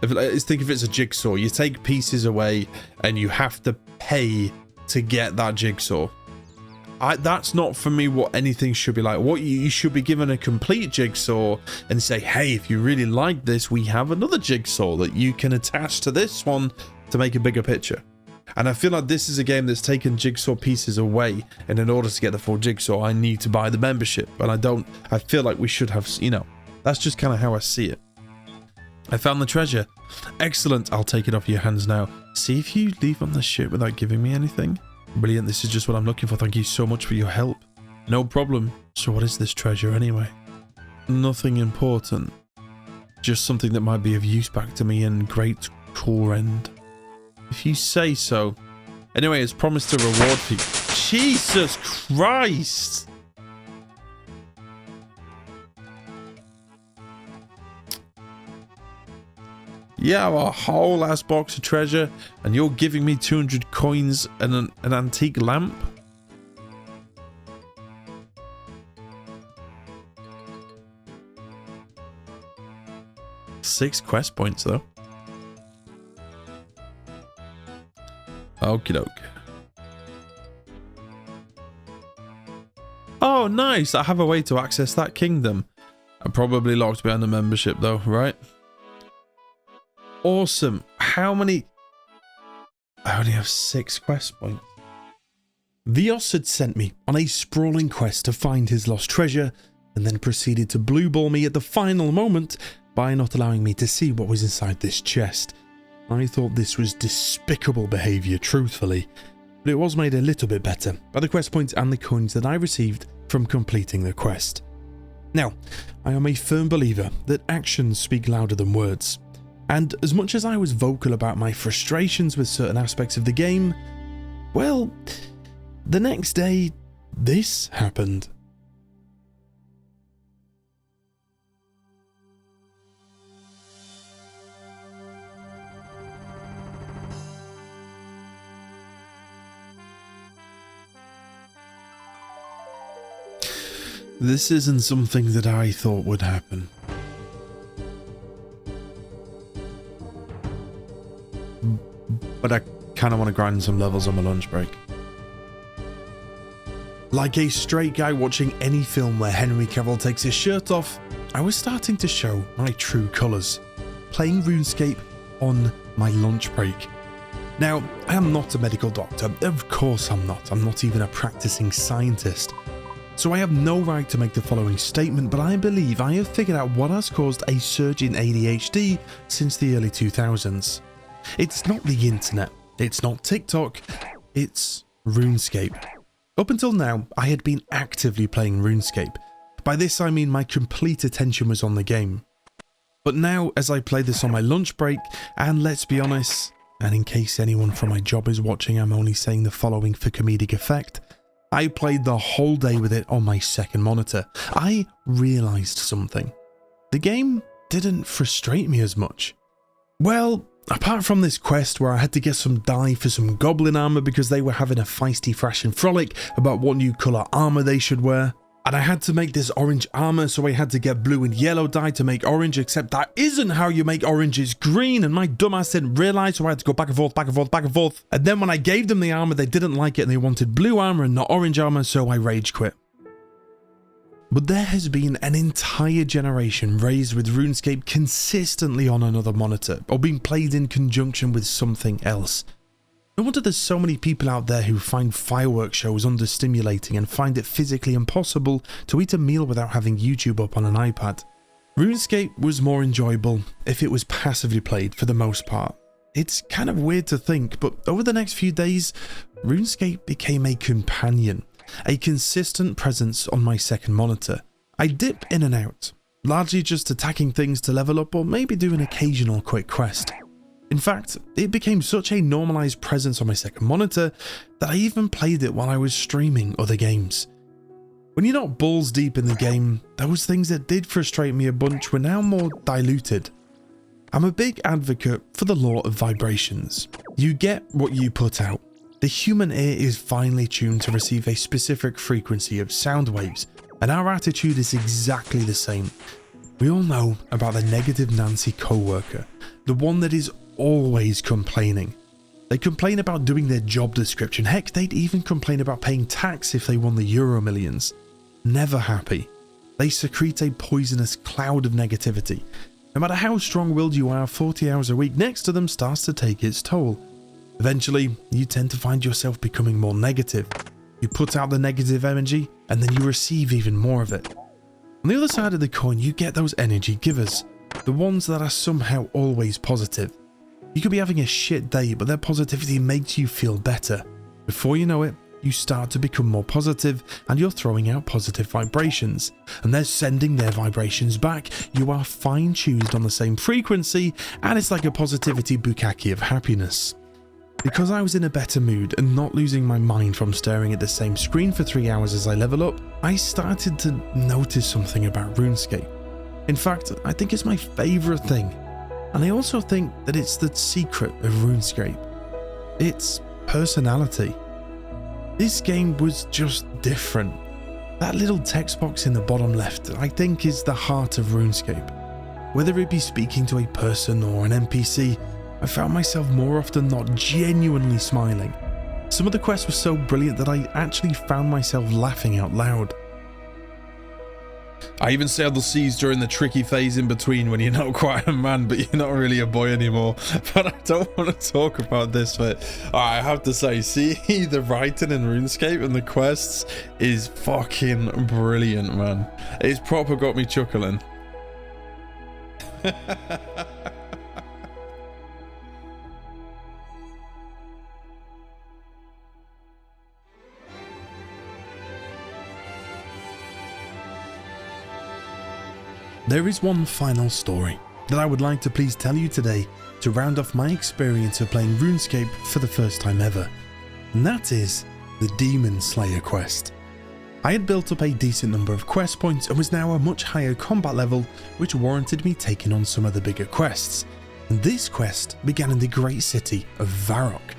Think if it's a jigsaw, you take pieces away and you have to pay to get that jigsaw. That's not for me what anything should be like. What you should be given a complete jigsaw and say, hey, if you really like this, we have another jigsaw that you can attach to this one to make a bigger picture. And I feel like this is a game that's taken jigsaw pieces away, and in order to get the full jigsaw, I need to buy the membership. And I feel like we should have, you know, that's just kind of how I see it. I found the treasure. Excellent. I'll take it off your hands now. See if you leave on the ship without giving me anything. Brilliant, this is just what I'm looking for. Thank you so much for your help. No problem. So what is this treasure anyway? Nothing important. Just something that might be of use back to me in Great Coolrend. If you say so. Anyway, it's promised a reward for you. Jesus Christ! Yeah, a whole ass box of treasure, and you're giving me 200 coins and an antique lamp? Six quest points, though. Okie doke. Oh, nice! I have a way to access that kingdom. I'm probably locked behind the membership, though, right? Awesome. How many? I only have 6 quest points. Vios had sent me on a sprawling quest to find his lost treasure, and then proceeded to blueball me at the final moment by not allowing me to see what was inside this chest. I thought this was despicable behaviour, truthfully, but it was made a little bit better by the quest points and the coins that I received from completing the quest. Now, I am a firm believer that actions speak louder than words. And as much as I was vocal about my frustrations with certain aspects of the game, well, the next day, this happened. This isn't something that I thought would happen. But I kind of want to grind some levels on my lunch break. Like a straight guy watching any film where Henry Cavill takes his shirt off, I was starting to show my true colours, playing RuneScape on my lunch break. Now, I am not a medical doctor, of course I'm not even a practicing scientist, so I have no right to make the following statement, but I believe I have figured out what has caused a surge in ADHD since the early 2000s. It's not the internet, it's not TikTok, it's RuneScape. Up until now, I had been actively playing RuneScape. By this I mean my complete attention was on the game. But now, as I play this on my lunch break, and let's be honest, and in case anyone from my job is watching, I'm only saying the following for comedic effect, I played the whole day with it on my second monitor. I realised something. The game didn't frustrate me as much. Well, apart from this quest where I had to get some dye for some goblin armour because they were having a feisty thrash and frolic about what new colour armour they should wear, and I had to make this orange armour, so I had to get blue and yellow dye to make orange, except that isn't how you make orange, it's green, and my dumbass didn't realise, so I had to go back and forth, back and forth, back and forth. And then when I gave them the armour, they didn't like it and they wanted blue armour and not orange armour, so I rage quit. But there has been an entire generation raised with RuneScape consistently on another monitor, or being played in conjunction with something else. No wonder there's so many people out there who find fireworks shows understimulating and find it physically impossible to eat a meal without having YouTube up on an iPad. RuneScape was more enjoyable if it was passively played for the most part. It's kind of weird to think, but over the next few days, RuneScape became a companion, a consistent presence on my second monitor. I dip in and out, largely just attacking things to level up or maybe do an occasional quick quest. In fact, it became such a normalized presence on my second monitor that I even played it while I was streaming other games. When you're not balls deep in the game, those things that did frustrate me a bunch were now more diluted. I'm a big advocate for the law of vibrations. You get what you put out. The human ear is finely tuned to receive a specific frequency of sound waves, and our attitude is exactly the same. We all know about the negative Nancy co-worker, the one that is always complaining. They complain about doing their job description, heck, they'd even complain about paying tax if they won the Euro Millions. Never happy. They secrete a poisonous cloud of negativity. No matter how strong-willed you are, 40 hours a week next to them starts to take its toll. Eventually, you tend to find yourself becoming more negative. You put out the negative energy, and then you receive even more of it. On the other side of the coin, you get those energy givers, the ones that are somehow always positive. You could be having a shit day, but their positivity makes you feel better. Before you know it, you start to become more positive and you're throwing out positive vibrations. And they're sending their vibrations back. You are fine-tuned on the same frequency and it's like a positivity bukkake of happiness. Because I was in a better mood and not losing my mind from staring at the same screen for 3 hours as I level up, I started to notice something about RuneScape. In fact, I think it's my favourite thing. And I also think that it's the secret of RuneScape. It's personality. This game was just different. That little text box in the bottom left, I think, is the heart of RuneScape. Whether it be speaking to a person or an NPC, I found myself more often not genuinely smiling. Some of the quests were so brilliant that I actually found myself laughing out loud. I even sailed the seas during the tricky phase in between when you're not quite a man, but you're not really a boy anymore. But I don't want to talk about this bit. I have to say, see, the writing in RuneScape and the quests is fucking brilliant, man. It's proper got me chuckling. There is one final story that I would like to please tell you today to round off my experience of playing RuneScape for the first time ever, and that is the Demon Slayer quest. I had built up a decent number of quest points and was now a much higher combat level, which warranted me taking on some of the bigger quests, and this quest began in the great city of Varrock.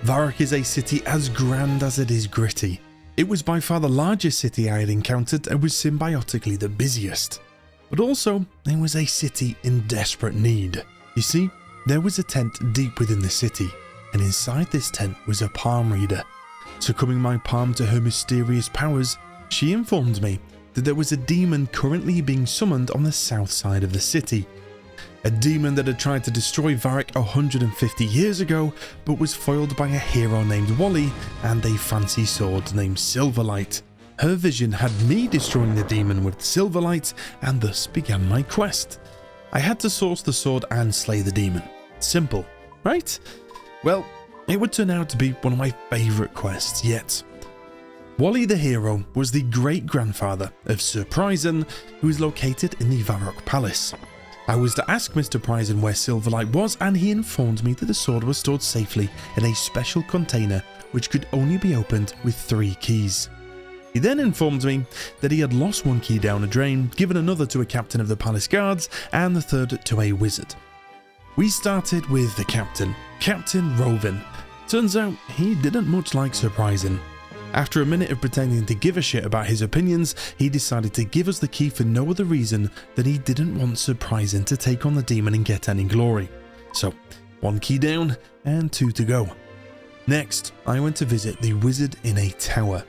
Varrock is a city as grand as it is gritty. It was by far the largest city I had encountered and was symbiotically the busiest. But also, it was a city in desperate need. You see, there was a tent deep within the city, and inside this tent was a palm reader. Succumbing my palm to her mysterious powers, she informed me that there was a demon currently being summoned on the south side of the city. A demon that had tried to destroy Varric 150 years ago, but was foiled by a hero named Wally and a fancy sword named Silverlight. Her vision had me destroying the demon with Silverlight, and thus began my quest. I had to source the sword and slay the demon. Simple, right? Well, it would turn out to be one of my favourite quests yet. Wally the hero was the great-grandfather of Sir Pryzen, who is located in the Varrock Palace. I was to ask Mr. Pryzen where Silverlight was, and he informed me that the sword was stored safely in a special container which could only be opened with 3 keys. He then informed me that he had lost 1 key down a drain, given another to a captain of the palace guards, and the 3rd to a wizard. We started with the captain, Captain Rovin. Turns out he didn't much like Sir Pryzen. After a minute of pretending to give a shit about his opinions, he decided to give us the key for no other reason than he didn't want Sir Pryzen to take on the demon and get any glory. So, 1 key down and 2 to go. Next, I went to visit the wizard in a tower.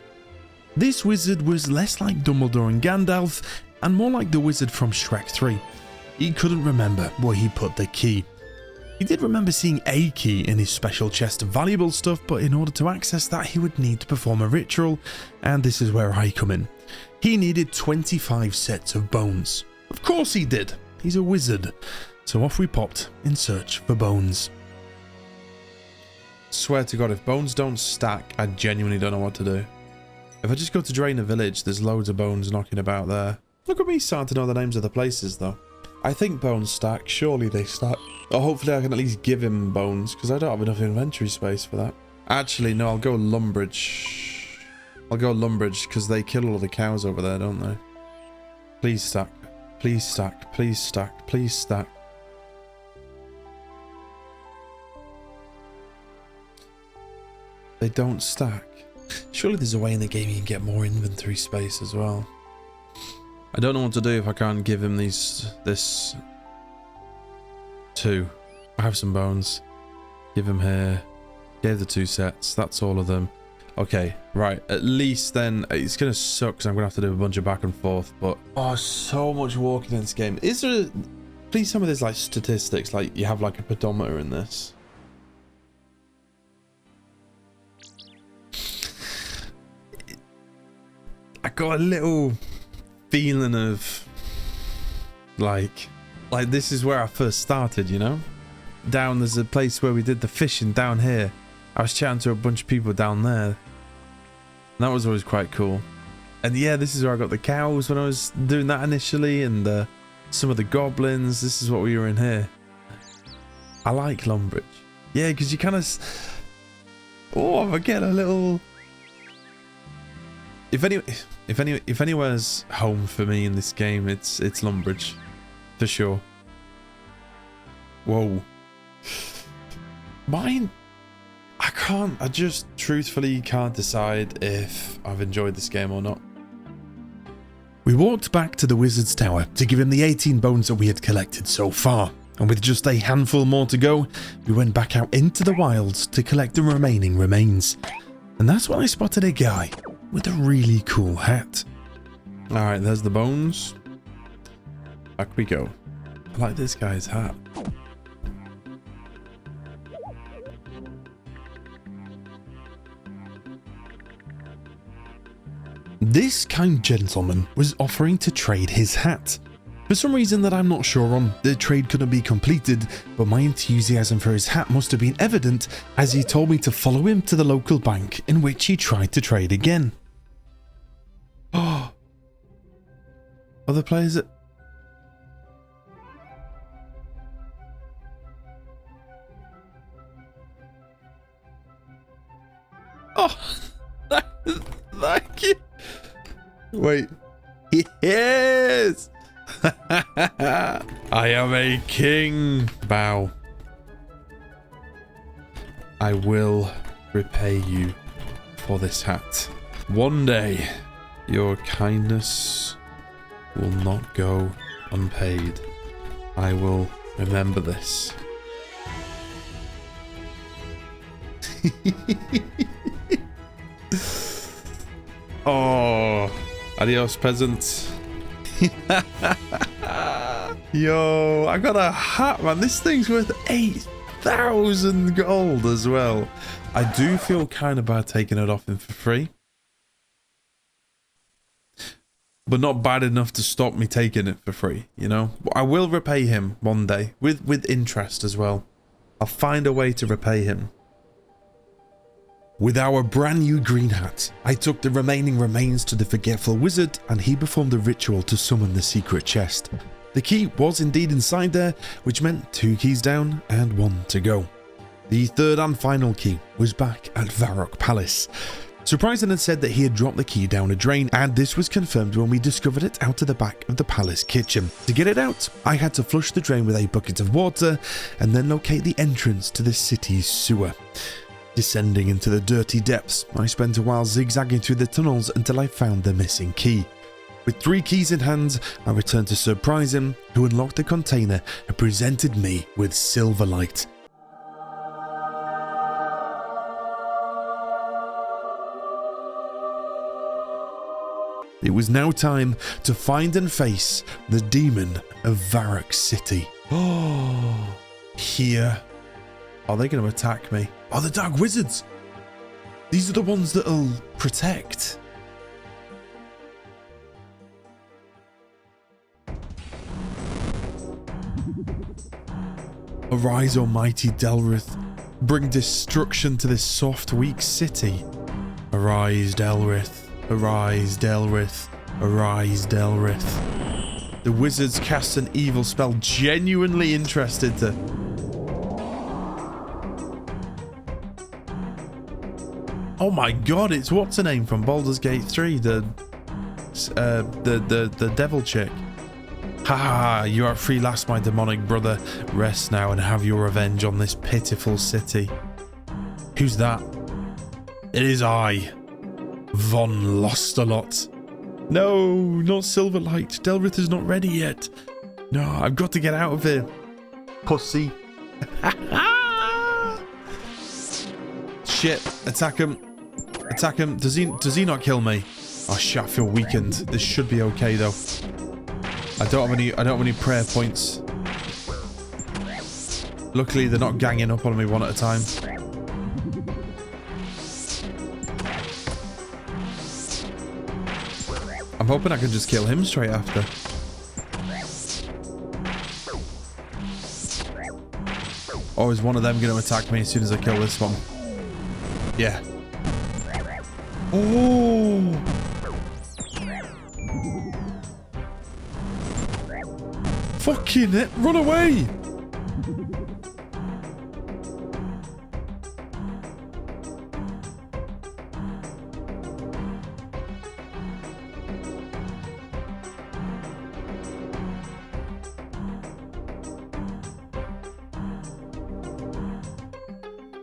This wizard was less like Dumbledore and Gandalf and more like the wizard from Shrek 3. He couldn't remember where he put the key. He did remember seeing a key in his special chest of valuable stuff, but in order to access that he would need to perform a ritual, and this is where I come in. He needed 25 sets of bones. Of course he did, he's a wizard. So off we popped in search for bones. Swear to God, if bones don't stack, I genuinely don't know what to do. If I just go to drain a village, there's loads of bones knocking about there. Look at me starting to know the names of the places though. I think bones stack, surely they stack. Or hopefully I can at least give him bones, because I don't have enough inventory space for that. Actually, no, I'll go Lumbridge. I'll go Lumbridge, because they kill all the cows over there, don't they? Please stack. Please stack. Please stack. Please stack. They don't stack. Surely there's a way in the game you can get more inventory space as well. I don't know what to do if I can't give him this 2. I have some bones. Give him here. Gave the 2 sets. That's all of them. Okay, right. At least then it's gonna suck because I'm gonna have to do a bunch of back and forth. But oh, so much walking in this game. Is there? Please tell me there's like statistics. Like you have like a pedometer in this. I got a little feeling of like this is where I first started, you know? There's a place where we did the fishing down here. I was chatting to a bunch of people down there. And that was always quite cool. And yeah, this is where I got the cows when I was doing that initially, and some of the goblins. This is what we were in here. I like Lumbridge. Yeah, because you kind of... Oh, I get a little... If anywhere's home for me in this game, it's Lumbridge, for sure. Whoa. Mine, I just truthfully can't decide if I've enjoyed this game or not. We walked back to the wizard's tower to give him the 18 bones that we had collected so far, and with just a handful more to go, we went back out into the wilds to collect the remaining remains. And that's when I spotted a guy with a really cool hat. Alright, there's the bones. Back we go. I like this guy's hat. This kind gentleman was offering to trade his hat. For some reason that I'm not sure on, the trade couldn't be completed, but my enthusiasm for his hat must have been evident as he told me to follow him to the local bank, in which he tried to trade again. Oh, other players that... Oh, thank you. Wait. Yes! I am a king. Bow. I will repay you for this hat. One day, your kindness will not go unpaid. I will remember this. Oh, adios, peasant. Yo, I got a hat, man. This thing's worth 8,000 gold as well. I do feel kind of bad taking it off him for free, but not bad enough to stop me taking it for free, you know? I will repay him one day with interest as well. I'll find a way to repay him. With our brand new green hat, I took the remaining remains to the forgetful wizard and he performed a ritual to summon the secret chest. The key was indeed inside there, which meant 2 keys down and 1 to go. The third and final key was back at Varrock Palace. Surprising had said that he had dropped the key down a drain, and this was confirmed when we discovered it out of the back of the palace kitchen. To get it out, I had to flush the drain with a bucket of water and then locate the entrance to the city's sewer. Descending into the dirty depths, I spent a while zigzagging through the tunnels until I found the missing key. With 3 keys in hand, I returned to surprise him, who unlocked the container and presented me with Silverlight. It was now time to find and face the demon of Varrock City. Oh, here. Are they going to attack me? Oh, the Dark Wizards! These are the ones that'll protect. Arise, almighty Delrith. Bring destruction to this soft, weak city. Arise, Delrith. Arise, Delrith. Arise, Delrith. The wizards cast an evil spell, genuinely interested to... Oh my god, it's what's her name from Baldur's Gate 3, the devil chick. Ha ha, you are free last, my demonic brother. Rest now and have your revenge on this pitiful city. Who's that? It is I, Von Lostalot. No, not Silverlight. Delrith is not ready yet. No, I've got to get out of here. Pussy. Shit, attack him. Attack him. Does he not kill me? Oh shit, I feel weakened. This should be okay though. I don't have any prayer points. Luckily they're not ganging up on me one at a time. I'm hoping I can just kill him straight after. Or is one of them going to attack me as soon as I kill this one? Yeah. Oh! Fucking it! Run away!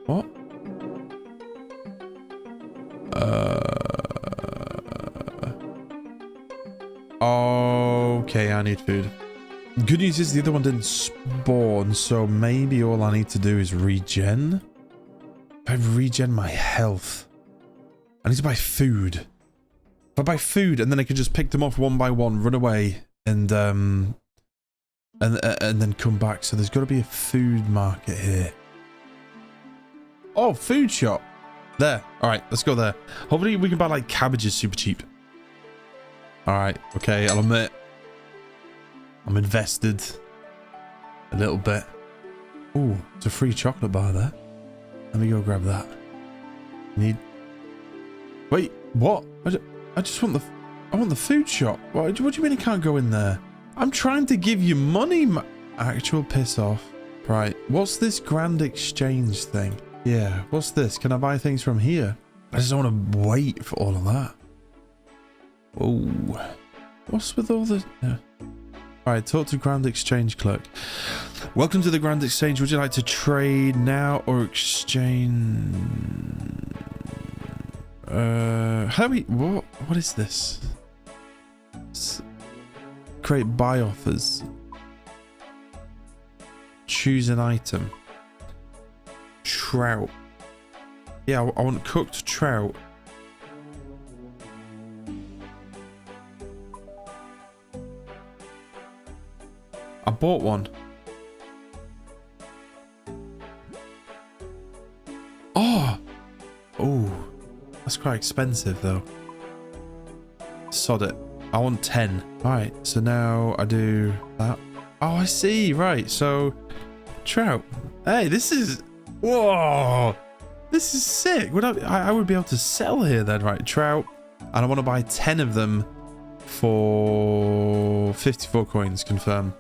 What? Okay, I need food. Good news is the other one didn't spawn, so maybe all I need to do is regen. If I regen my health, I need to buy food. If I buy food and then I can just pick them off one by one, run away, and then come back. So there's got to be a food market here. Oh, food shop. There. All right, let's go there. Hopefully we can buy like cabbages super cheap. All right. Okay, I'll admit I'm invested a little bit. Ooh, it's a free chocolate bar there. Let me go grab that. Need. Wait, what? I just want I want the food shop. What do you mean I can't go in there? I'm trying to give you money. Actual piss off. Right. What's this grand exchange thing? Yeah. What's this? Can I buy things from here? I just don't want to wait for all of that. Oh, what's with all the? Yeah. All right, talk to Grand Exchange clerk. Welcome to the Grand Exchange. Would you like to trade now or exchange? How do we? What is this? Create buy offers. Choose an item. Trout. Yeah, I want cooked trout. bought one. Oh! Oh. That's quite expensive, though. Sod it. I want 10. Alright, so now I do that. Oh, I see. Right, so... Trout. Hey, this is... Whoa! This is sick. Would I would be able to sell here then, right? Trout. And I want to buy 10 of them for 54 coins. Confirm.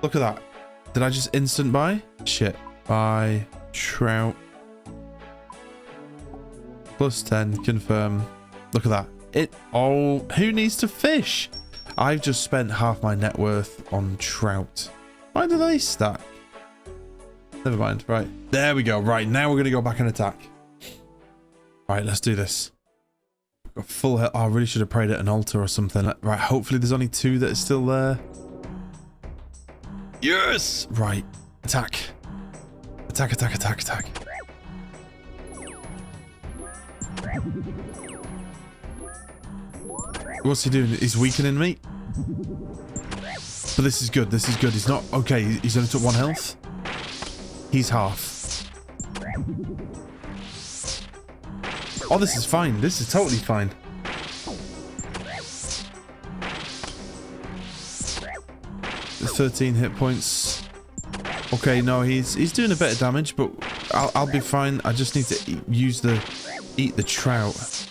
Look at that. Did I just instant buy? Shit. Buy trout. Plus 10. Confirm. Look at that. Oh, who needs to fish? I've just spent half my net worth on trout. Why do they stack? Never mind. Right. There we go. Right. Now we're going to go back and attack. Right. Let's do this. Got full health. Oh, I really should have prayed at an altar or something. Right. Hopefully there's only 2 that are still there. Yes. Right. Attack. Attack, attack, attack, attack. What's he doing? He's weakening me. But this is good. This is good. He's not... Okay, he's only took 1 health. He's half. Oh, this is fine. This is totally fine. The 13 hit points. Okay, no, he's doing a bit of damage, but I'll be fine. I just need to eat the trout.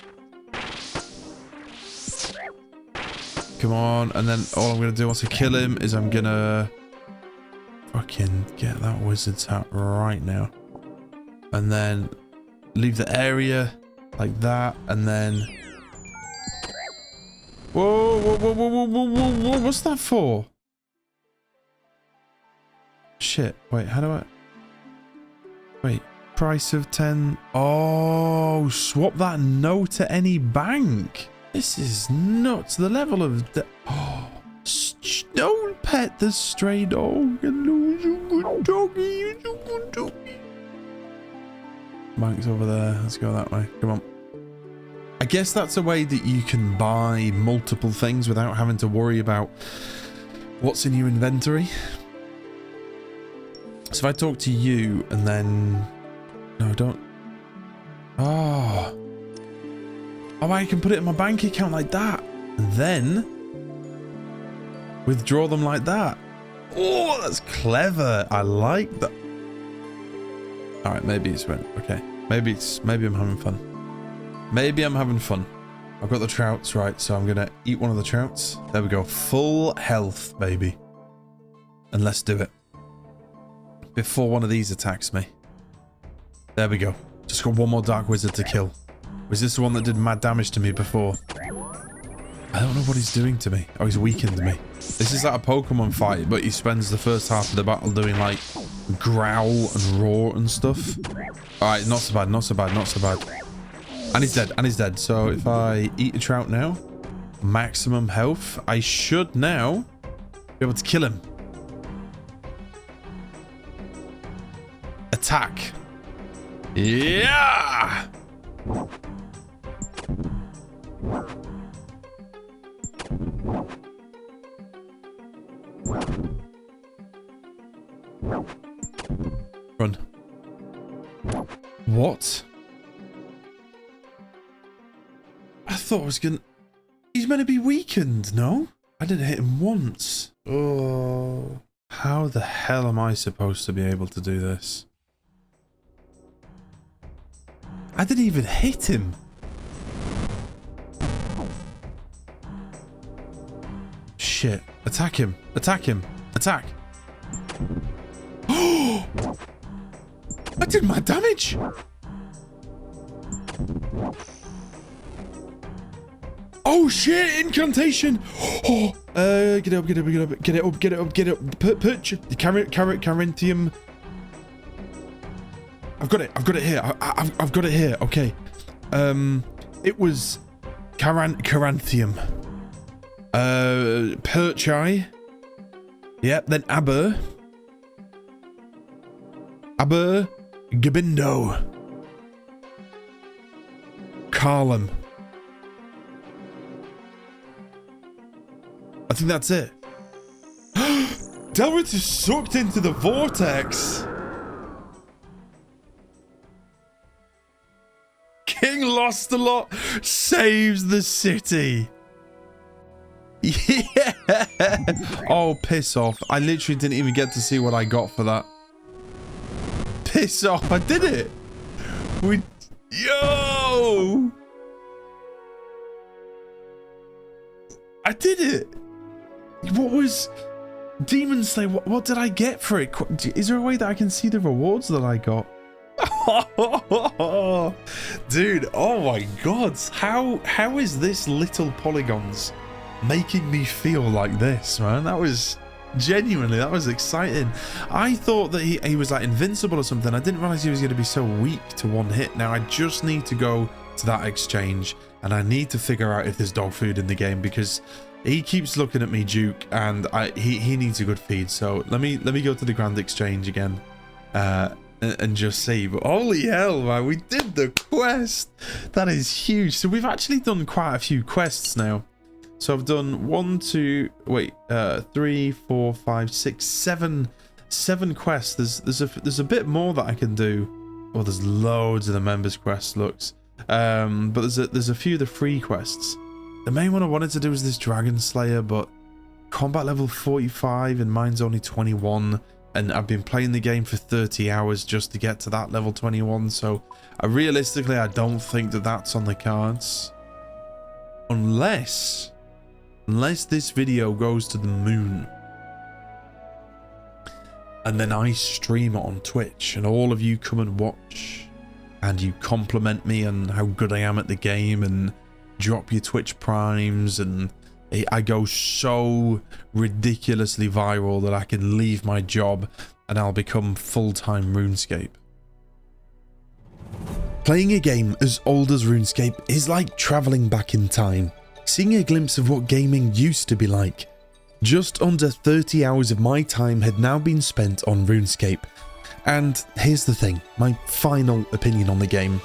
Come on, and then all I'm gonna do once I kill him is I'm gonna fucking get that wizard's hat right now, and then leave the area like that, and then whoa, whoa, whoa, whoa, whoa, whoa, whoa, whoa, what's that for? Shit, wait, how do I... Wait, price of 10... Oh, swap that no to any bank. This is nuts. The level of... Oh, don't pet the stray dog and lose a good doggy. He's a good doggy. Bank's over there. Let's go that way. Come on. I guess that's a way that you can buy multiple things without having to worry about what's in your inventory. So if I talk to you and then... No, don't... Oh. Oh, I can put it in my bank account like that. And then... withdraw them like that. Oh, that's clever. I like that. Alright, maybe it's went... Okay. Maybe I'm having fun. Maybe I'm having fun. I've got the trouts, right, so I'm gonna eat one of the trouts. There we go. Full health, baby. And let's do it. Before one of these attacks me. There we go. Just got one more dark wizard to kill. Was this the one that did mad damage to me before? I don't know what he's doing to me. Oh, he's weakened me. This is like a Pokemon fight, but he spends the first half of the battle doing like growl and roar and stuff. Alright, not so bad, not so bad, not so bad. And he's dead, and he's dead. So if I eat a trout now, maximum health, I should now be able to kill him. Attack. Yeah! Run. What? I thought I was gonna... He's meant to be weakened, no? I didn't hit him once. Oh. How the hell am I supposed to be able to do this? I didn't even hit him. Shit. Attack him. Attack him. Attack. Oh! I did my damage. Oh shit! Incantation. Oh, get it up, get it up, get it up, get it up, get it up, get it up. Perch. Carinthium. I've got it here. I've got it here. Okay. It was Caranthium. Perchai. Yep, then Aber. Gabindo. Carlum. I think that's it. Delrit is sucked into the vortex. King Lostalot saves the city. Yeah. Oh, piss off. I literally didn't even get to see what I got for that. Piss off. I did it. Yo. I did it. What was Demon Slayer? What did I get for it? Is there a way that I can see the rewards that I got? Dude, oh my god. How is this little polygons making me feel like this, man? That was genuinely, that was exciting. I thought that he was like invincible or something. I didn't realize he was going to be so weak to one hit. Now I just need to go to that exchange and I need to figure out if there's dog food in the game, because he keeps looking at me, Duke, and he needs a good feed. So let me go to the Grand Exchange again and just see. But holy hell, man, we did the quest. That is huge. So we've actually done quite a few quests now. So I've done 3, 4, 5, 6, 7 quests. There's a bit more that I can do. Oh, there's loads of the members quests, looks. But there's a few of the free quests. The main one I wanted to do was this Dragon Slayer, but combat level 45 and mine's only 21, and I've been playing the game for 30 hours just to get to that level 21. So realistically, I don't think that that's on the cards, unless this video goes to the moon and then I stream it on Twitch and all of you come and watch and you compliment me on how good I am at the game and drop your Twitch primes, and I go so ridiculously viral that I can leave my job and I'll become full-time RuneScape. Playing a game as old as RuneScape is like traveling back in time, seeing a glimpse of what gaming used to be like. Just under 30 hours of my time had now been spent on RuneScape. And here's the thing, my final opinion on the game.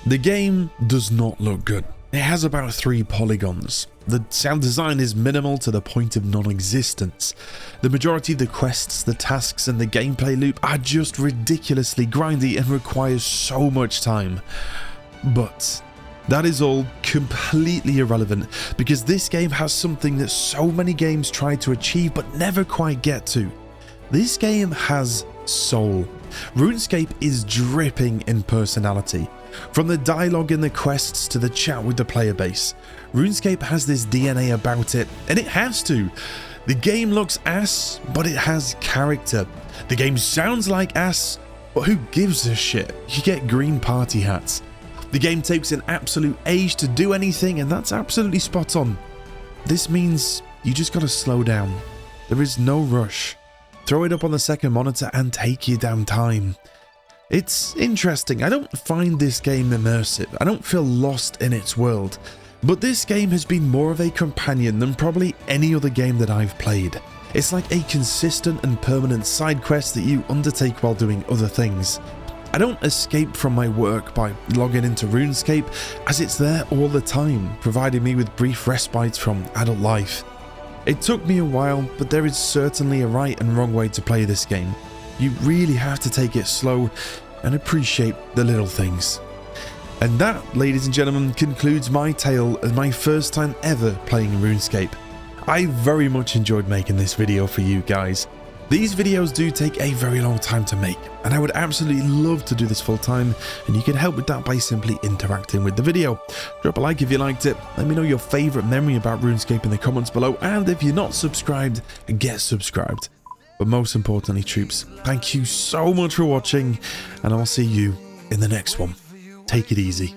The game does not look good. It has about 3 polygons. The sound design is minimal to the point of non-existence. The majority of the quests, the tasks and the gameplay loop are just ridiculously grindy and require so much time. But that is all completely irrelevant, because this game has something that so many games try to achieve but never quite get to. This game has soul. RuneScape is dripping in personality. From the dialogue in the quests to the chat with the player base, RuneScape has this DNA about it, and it has to. The game looks ass, but it has character. The game sounds like ass, but who gives a shit? You get green party hats. The game takes an absolute age to do anything, and that's absolutely spot on. This means you just gotta slow down. There is no rush. Throw it up on the second monitor and take your damn time. It's interesting. I don't find this game immersive. I don't feel lost in its world. But this game has been more of a companion than probably any other game that I've played. It's like a consistent and permanent side quest that you undertake while doing other things. I don't escape from my work by logging into RuneScape, as it's there all the time, providing me with brief respites from adult life. It took me a while, but there is certainly a right and wrong way to play this game. You really have to take it slow and appreciate the little things. And that, ladies and gentlemen, concludes my tale of my first time ever playing RuneScape. I very much enjoyed making this video for you guys. These videos do take a very long time to make, and I would absolutely love to do this full time, and you can help with that by simply interacting with the video. Drop a like if you liked it, let me know your favourite memory about RuneScape in the comments below, and if you're not subscribed, get subscribed. But most importantly, troops, thank you so much for watching, and I'll see you in the next one. Take it easy.